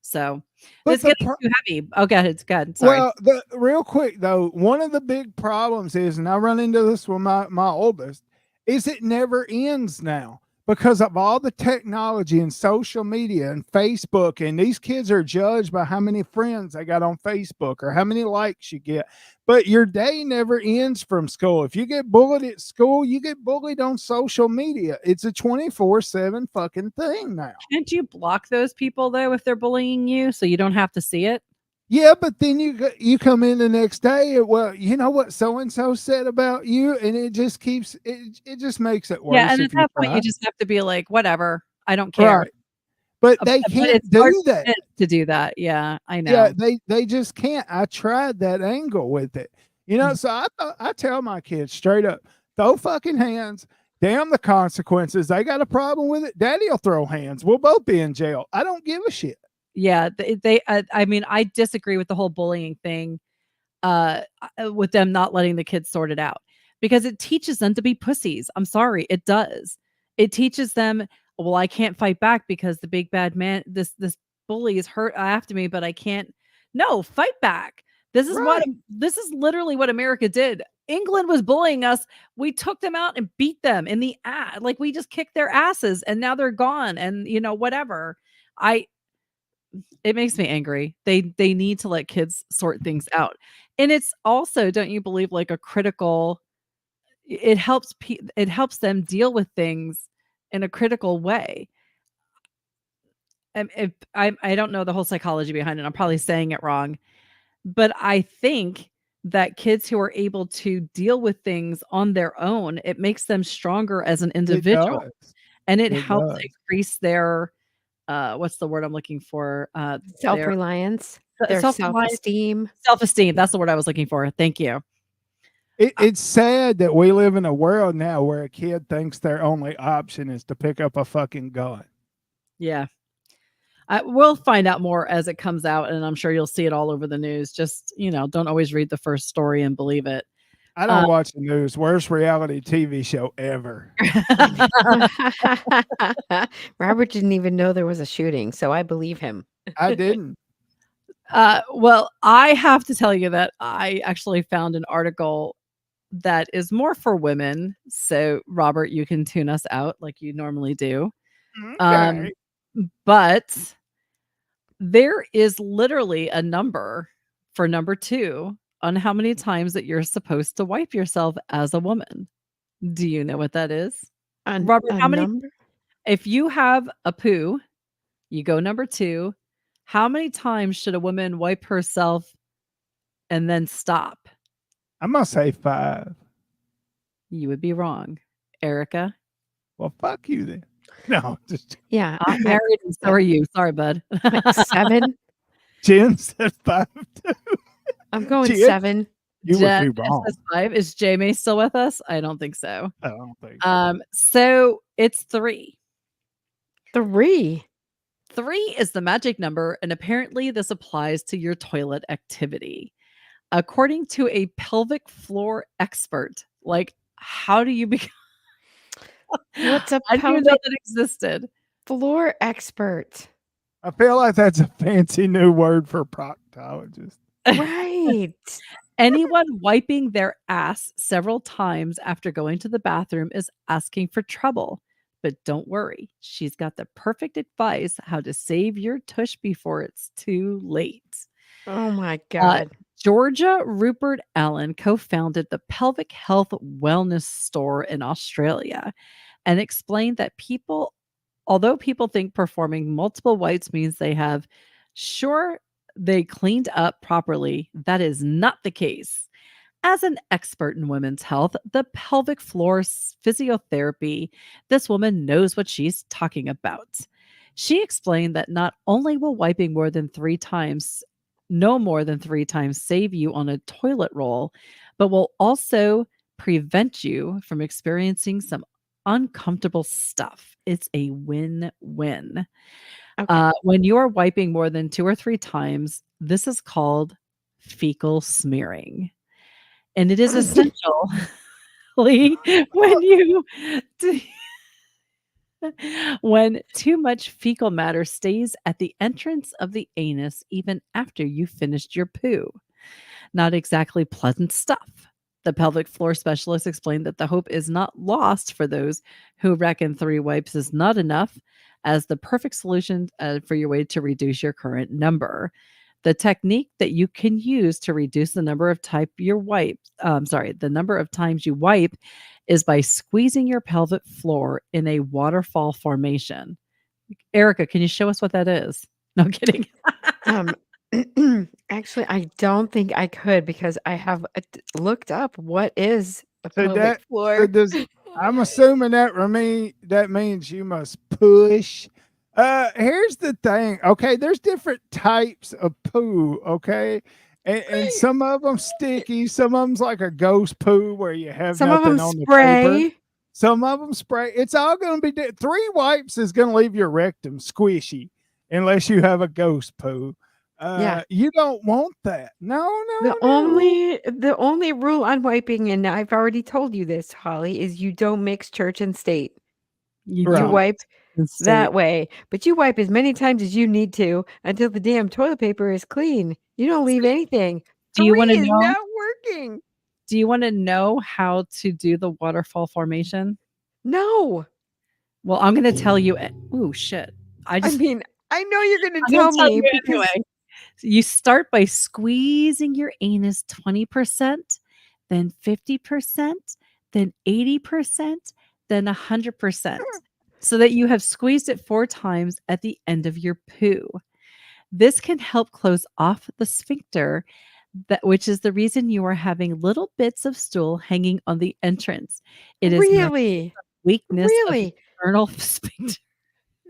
So, But it's the getting too heavy. Oh, go ahead. It's good. Sorry. Well, the real quick though, one of the big problems is, and I run into this with my oldest, is it never ends now because of all the technology and social media and Facebook, and these kids are judged by how many friends they got on Facebook or how many likes you get. But your day never ends from school. If you get bullied at school, you get bullied on social media. It's a 24/7 fucking thing now. Can't you block those people though if they're bullying you so you don't have to see it? Yeah, but then you come in the next day. Well, you know what so and so said about you, and it just keeps it just makes it Yeah, worse and at if you that point, you try. just have to be like, "Whatever, I don't care." Right, but But they can't it's hard do that. to do that. Yeah, I Yeah, know. they just can't. I tried that angle with it, you know. Mhm. So I tell my kids straight up, throw fucking hands. Damn the consequences. They got a problem with it. Daddy'll throw hands. We'll both be in jail. I don't give a shit. Yeah, I mean, I disagree with the whole bullying thing, with them not letting the kids sort it out because it teaches them to be pussies. I'm sorry, it does. It teaches them, well, I can't fight back because the big bad man, this bully is hurt after me, but I can't. No, fight back. Right. This is literally what America did. England was bullying us. We took them out and beat them in the ass. Like, we just kicked their asses and now they're gone and whatever. I It makes me angry. They need to let kids sort things out. And it's also, don't you believe, like a critical, it helps them deal with things in a critical way. If I don't know the whole psychology behind it. I'm probably saying it wrong, but I think that kids who are able to deal with things on their own, it makes them stronger as an It individual, does. and it It helps does. increase their, what's the word I'm looking for? Their Self-reliance, their self-reliance. self-esteem. Self-esteem, that's the word I was looking for. Thank you. Uh, It's sad that we live in a world now where a kid thinks their only option is to pick up a fucking gun. yeah. We'll find out more as it comes out, and I'm sure you'll see it all over the news. Just, don't always read the first story and believe it. I Uh, don't watch the news. Worst reality TV show ever. Robert didn't even know there was a shooting, so I believe him. I didn't. well, I have to tell you that I actually found an article that is more for women. So, Robert, you can tune us out like you normally do. Um, Okay. but there is literally a number for number 2 on how many times that you're supposed to wipe yourself as a woman. Do you know what that is? Robert, A how many number? if you have a poo, you go number 2, how many times should a woman wipe herself and then stop? I'm gonna say 5. You would be wrong. Erica? Well, fuck you then. No, just Yeah, I'm married and so are you. Sorry, bud. like 7? Jen said 5 too. I'm going Jen, 7. you would be Jen wrong. says 5. Is Jamie still with us? I don't think so. I don't think. So it's 3. 3. 3 is the magic number, and apparently this applies to your toilet activity. According to a pelvic floor expert, like, how do you become What's a I didn't even know pelvic that existed. floor expert? I feel like that's a fancy new word for proctologist. Right. Anyone wiping their ass several times after going to the bathroom is asking for trouble. But don't worry, she's got the perfect advice how to save your tush before it's too late. Oh my Uh, god. Georgia Rupert Allen co founded the Pelvic Health Wellness Store in Australia and explained that although people think performing multiple wipes means they cleaned up properly, that is not the case. As an expert in women's health, the pelvic floor physiotherapy, this woman knows what she's talking about. She explained that not only will wiping no more than 3 times save you on a toilet roll, but will also prevent you from experiencing some uncomfortable stuff. It's a win-win. Okay. When you are wiping more than 2 or 3 times, this is called fecal smearing. and it is essential when you do when too much fecal matter stays at the entrance of the anus even after you finished your poo. Not exactly pleasant stuff. The pelvic floor specialist explained that the hope is not lost for those who reckon 3 wipes is not enough as the perfect solution for your way to reduce your current number. The technique that you can use to reduce the number of the number of times you wipe is by squeezing your pelvic floor in a waterfall formation. Erica, can you show us what that is? No kidding. Um, actually, I don't think I could because I have looked up what is a So pelvic that so floor. does I'm assuming that means you must push. Here's the thing. Okay, there's different types of poo. Okay, and some of them sticky. Some of them's like a ghost poo where you have Some of them nothing on the paper. spray. Some of them spray. It's all going to be 3 wipes is going to leave your rectum squishy unless you have a ghost poo. Yeah. You don't want that. No, The no, no. only rule on wiping, and I've already told you this, Holly, is you don't mix church and state. You You Right. wipe don't that way, but you wipe as many times as you need to until the damn toilet paper is clean. You don't leave anything. Do you 3 wanna is know not working. do you wanna know how to do the waterfall formation? No. Well, I'm gonna tell you ooh, shit. I mean, I know you're gonna I'm gonna tell tell me you because anyway. You start by squeezing your anus 20%, then 50%, then 80%, then 100%, so that you have squeezed it 4 times at the end of your poo. This can help close off the sphincter, which is the reason you are having little bits of stool hanging on the entrance. It is not really, weakness of the really, internal sphincter.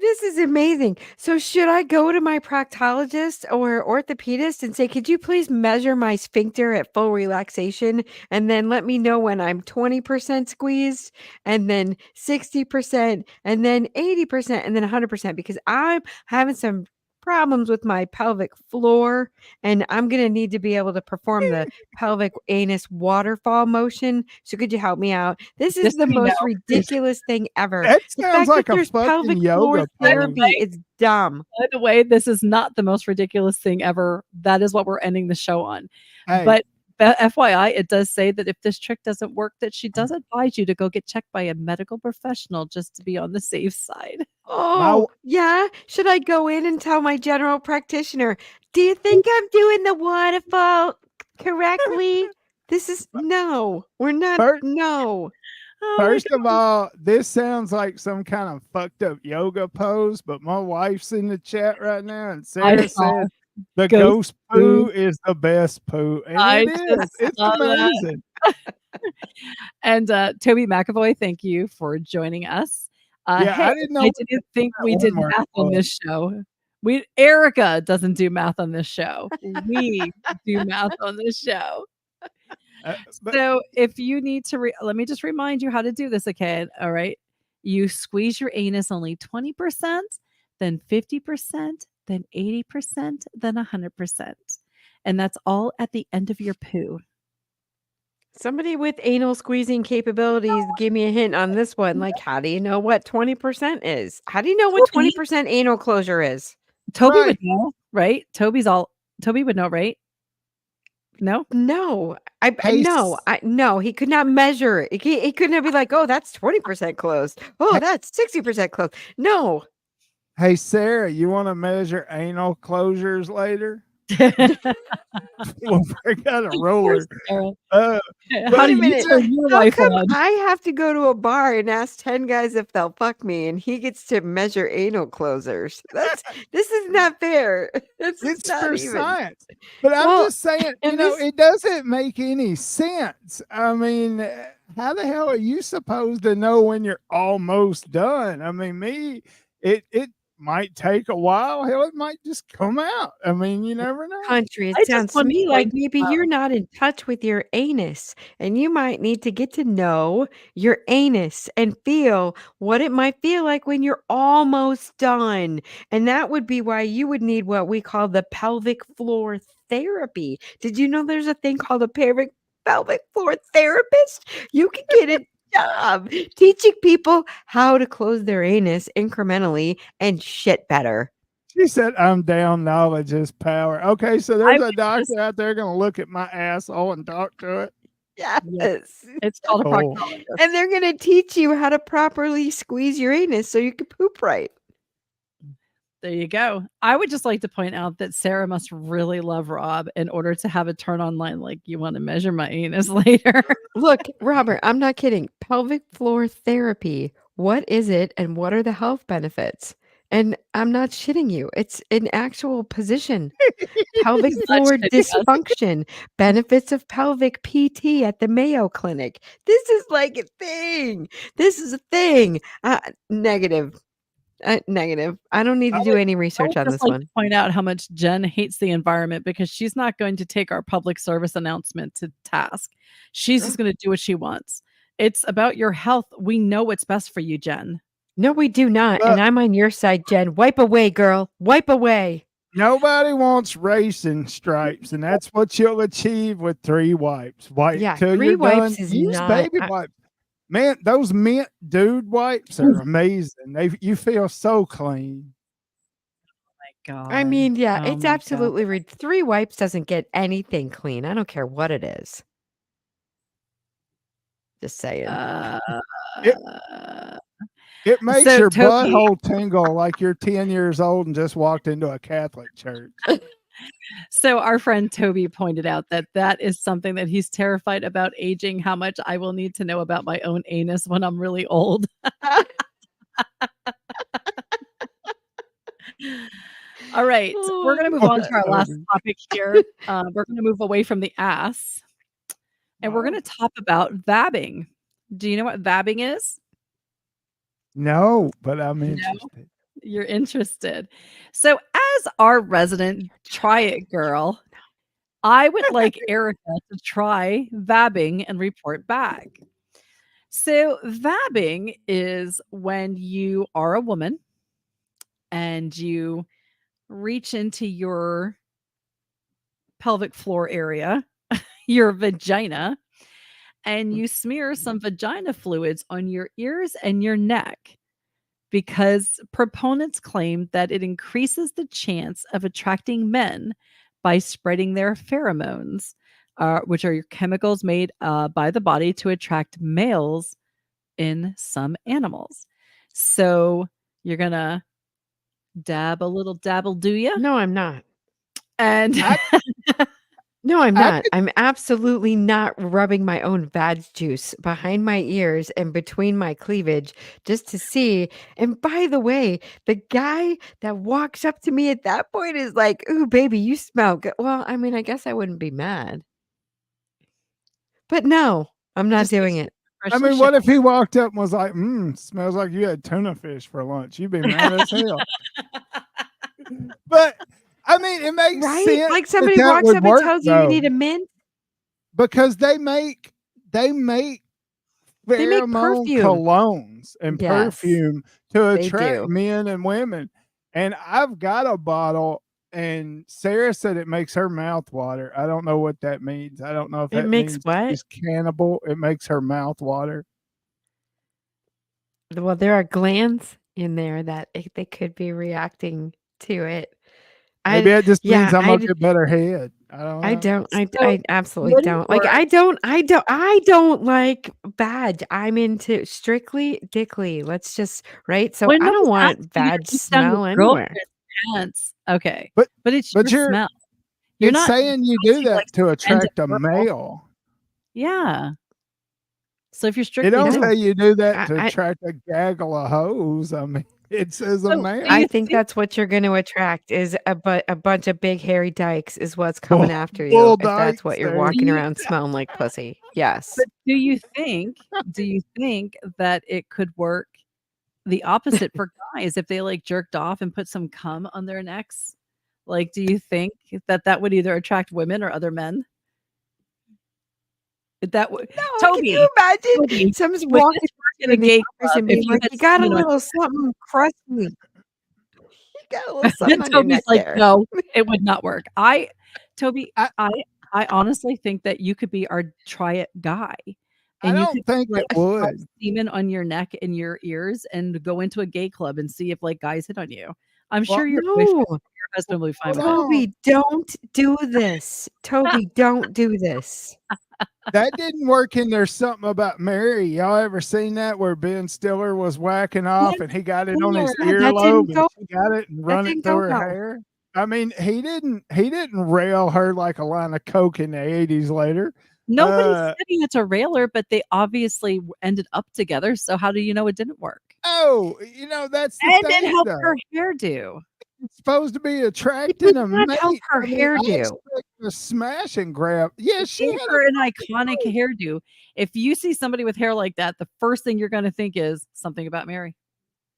this is amazing. So should I go to my proctologist or orthopedist and say, "Could you please measure my sphincter at full relaxation and then let me know when I'm 20% squeezed and then 60% and then 80% and then 100% because I'm having some problems with my pelvic floor and I'm going to need to be able to perform the pelvic anus waterfall motion. So could you help me out? This is Just the so you know, most ridiculous thing ever. That The sounds fact that like a there's fucking pelvic floor yoga by the pose. therapy is dumb. by the way, this is not the most ridiculous thing ever. That is what we're ending the show on. Hey, But FYI, it does say that if this trick doesn't work, that she does advise you to go get checked by a medical professional just to be on the safe side. Oh, yeah? Should I go in and tell my general practitioner, "Do you think I'm doing the waterfall correctly?" This is no, we're not First, no. Oh my first of god. all, this sounds like some kind of fucked up yoga pose, but my wife's in the chat right now, and I Sarah saw said the ghost ghost poo. poo is the best poo, and I it just is. It's saw that. amazing. And Toby McAvoy, thank you for joining us. Yeah, Hey, I didn't know I we didn't think that we did homework math on was. this show. Erica doesn't do math on this show. We do math on this show. But So if you need to let me just remind you how to do this again, all right? You squeeze your anus only 20%, then 50%, then 80%, then 100%. And that's all at the end of your poo. Somebody with anal squeezing capabilities give me a hint on this one. Like, how do you know what 20% is? How do you know what Toby 20% anal closure is? Toby right, would know, right? Toby would know, right? No? No, hey, no, he could not measure it. He couldn't be like, "Oh, that's 20% closed. Oh, hey, that's 60% closed." No. hey, Sarah, you want to measure anal closures later? We'll break out a Poor ruler. Sarah. Uh, How but Wait do a you minute. turn your How life come on? I have to go to a bar and ask 10 guys if they'll fuck me and he gets to measure anal closers? This is not fair. This is it's not for even. science. But I'm Well, just saying, and this it doesn't make any sense. I mean, how the hell are you supposed to know when you're almost done? I mean, it might take a while. Hell, it might just come out. I mean, you never know. country, it I just sounds to want to me point like maybe you're not in touch with your anus and you might need to get to know your anus and feel what it might feel like when you're almost done. And that would be why you would need what we call the pelvic floor therapy. Did you know there's a thing called a pelvic floor therapist. You can get a job teaching people how to close their anus incrementally and shit better. She said, "I'm down. Knowledge is power." Okay, so I there's a would doctor just out there going to look at my asshole and talk to it. Yes. it's called a Cool. proctologist. And they're going to teach you how to properly squeeze your anus so you can poop right. There you go. I would just like to point out that Sarah must really love Rob in order to have a turn on line like, "You wanna measure my anus later?" Look, Robert, I'm not kidding. Pelvic floor therapy. What is it and what are the health benefits? And I'm not shitting you. It's an actual position. Pelvic He's not floor shitting us. dysfunction. Benefits of pelvic PT at the Mayo Clinic. This is like a thing. This is a thing. Negative. Negative. I don't need to do any I research would on just this like one. to point out how much Jen hates the environment because she's not going to take our public service announcement to task. She's just gonna do what she wants. It's about your health. We know what's best for you, Jen. No, we do not. Look, And I'm on your side, Jen. Wipe away, girl. Wipe away. nobody wants racing stripes, and that's what you'll achieve with 3 wipes. Wipe Yeah, till 3 you're done. wipes is Use not. baby wipes. Man, those mint dude wipes are amazing. You feel so clean. My God. I mean, yeah, Oh it's my God. absolutely 3 wipes doesn't get anything clean. I don't care what it is. Just saying. It makes So, your Toby- butthole tingle like you're 10 years old and just walked into a Catholic church. So our friend Toby pointed out that that is something that he's terrified about aging, how much I will need to know about my own anus when I'm really old. All right, we're gonna move on to our last topic here. We're gonna move away from the ass, and we're gonna talk about vabbing. Do you know what vabbing is? No, but I'm No? interested. You're interested. So as our resident try it girl, I would like Erica to try vabbing and report back. So vabbing is when you are a woman and you reach into your pelvic floor area, your vagina, and you smear some vagina fluids on your ears and your neck because proponents claim that it increases the chance of attracting men by spreading their pheromones, which are your chemicals made by the body to attract males in some animals. So you're gonna dab a little dabble, do you? No, I'm not. And No, I'm I not. I'm absolutely not rubbing my own vag juice behind my ears and between my cleavage just to see. And by the way, the guy that walks up to me at that point is like, "Ooh, baby, you smell good." Well, I mean, I guess I wouldn't be mad. But no, I'm not just doing makes it. I impression mean, what show. if he walked up and was like, smells like you had tuna fish for lunch? You'd be mad as hell. But I mean, it makes Right? sense Like that somebody that walks would up and work, tells you you though, need a mint. because they make They make pheromone perfume. colognes and Yes, perfume to they attract do. men and women. And I've got a bottle, and Sarah said it makes her mouth water. I don't know what that means. I don't know if It that makes means what? she's cannibal. It makes her mouth water. Well, there are glands in there that they could be reacting to it. Maybe it just means I'm gonna I get better head. I don't I know. don't. So I absolutely would it don't. Like work? I don't like vag. I'm into strictly dickly. Let's just right. So When I I don't was want asking you to vag reach down your smell anywhere. girlfriend's pants, okay, But but it's but your you're smell. You're it's not saying you do acting like that to some random attract a girl. male. Yeah. So if you're It strictly don't No, say you do that to I attract a gaggle of hoes. I mean, it says a so do male. I you think think that's what you're going to attract is a bunch of big hairy dykes is what's Bull, coming after you bull if that's what dykes you're there. do walking you around smelling like pussy. Yes. but do you think that it could work the opposite for guys if they, like, jerked off and put some cum on their necks? Like, do you think that that would either attract women or other men? That would No, can you imagine Toby, someone's would walking this work in in a the gay office club and if being you like, had "You got a semen on little something crusty. You got a little something on your Toby's neck like, there." "No, it would not work." Toby, I I I honestly think that you could be our try it guy, I and you don't could, think like, it rub would. semen on your neck and your ears and go into a gay club and see if, like, guys hit on you. I'm Well, sure your No, boyfriend or your husband will be fine hold with it. on. Toby, don't do this. Toby, don't do this. That didn't work in There's Something About Mary. Y'all ever seen that where Ben Stiller was whacking off and he got it on his Yeah, that earlobe didn't and go. she got it and That run it didn't through go her well. hair? I mean, he didn't rail her like a line of coke in the 80s later. Nobody's saying it's a railer, but they obviously ended up together, so how do you know it didn't work? Oh, that's the And it thing helped though. her hairdo. It's supposed to be It attracting did a not mate. help her I mean, I hairdo. expect a smash and grab. Yeah, It she gave had her an a iconic hairdo. If you see somebody with hair like that, the first thing you're gonna think is something about Mary.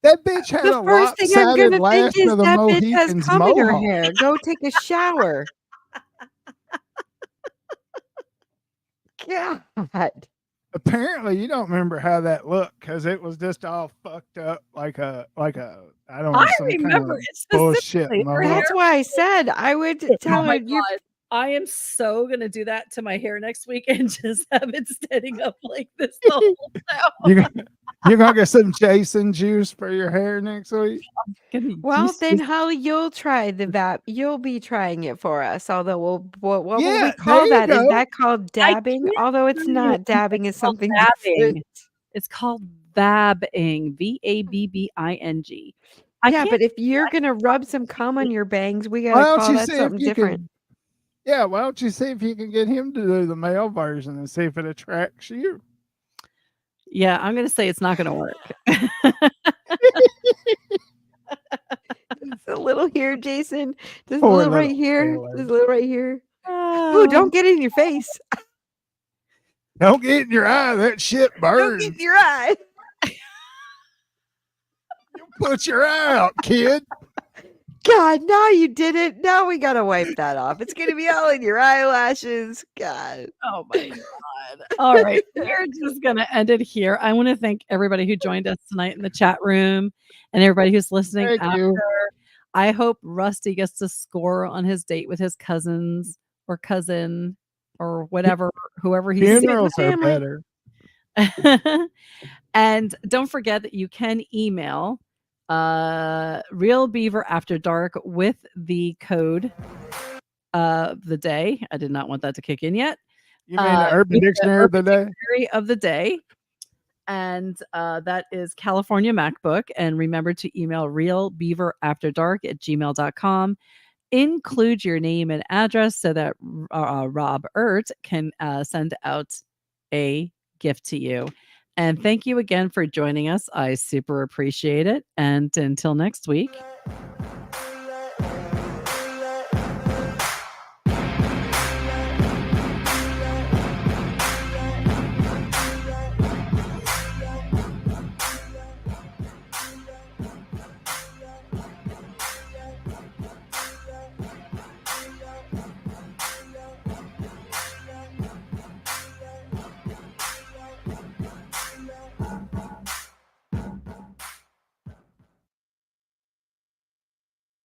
that bitch had The a first thing I'm lopsided gonna think last is of the that bitch has Mohicans cum in her mohawk. hair. Go take a shower. God. Apparently, you don't remember how that looked because it was just all fucked up like a I don't know, I some kind remember of it bullshit specifically. Her hair. mohawk. That's why I said I would Oh tell her my you. god. I am so gonna do that to my hair next week and just have it standing up like this the whole time. You're gonna get some Jason juice for your hair next week. Gonna Well, use then this- Holly, you'll try the VAP. You'll be trying it for us. Although what will Yeah, we there call you that? Is go. that called I dabbing? can't Although it's tell you. not. Dabbing is It's called something vabbing. different. It's called vabbing. Vabbing. I Yeah, can't but if you're gonna rub some cum on your bangs, we gotta Why don't call you that see if something you different. can? Yeah, why don't you see if you can get him to do the male version and see if it attracts you? Yeah, I'm gonna say it's not gonna work. Just a little here, Jason. Just a Poor little right little here. sailor. Just a little right here. Ooh, Oh, don't get it in your face. Don't get in your eye. That shit Don't burns. get in your eye. Put your eye out, kid. God, now you did it. Now we gotta wipe that off. It's gonna be all in your eyelashes. God. oh my god. All right, we're just gonna end it here. I want to thank everybody who joined us tonight in the chat room and everybody who's listening Thank after. you. I hope Rusty gets to score on his date with his cousins or cousin or whatever, whoever he's seeing. Funerals are family. better. And don't forget that you can email Real Beaver After Dark with the code of the day. I did not want that to kick in yet. You mean the Urban with the Dictionary of the Urban Day? Dictionary of the day. And that is California MacBook. And remember to email realbeaverafterdark@gmail.com. Include your name and address so that Rob Ert can send out a gift to you. And thank you again for joining us. I super appreciate it. And until next week,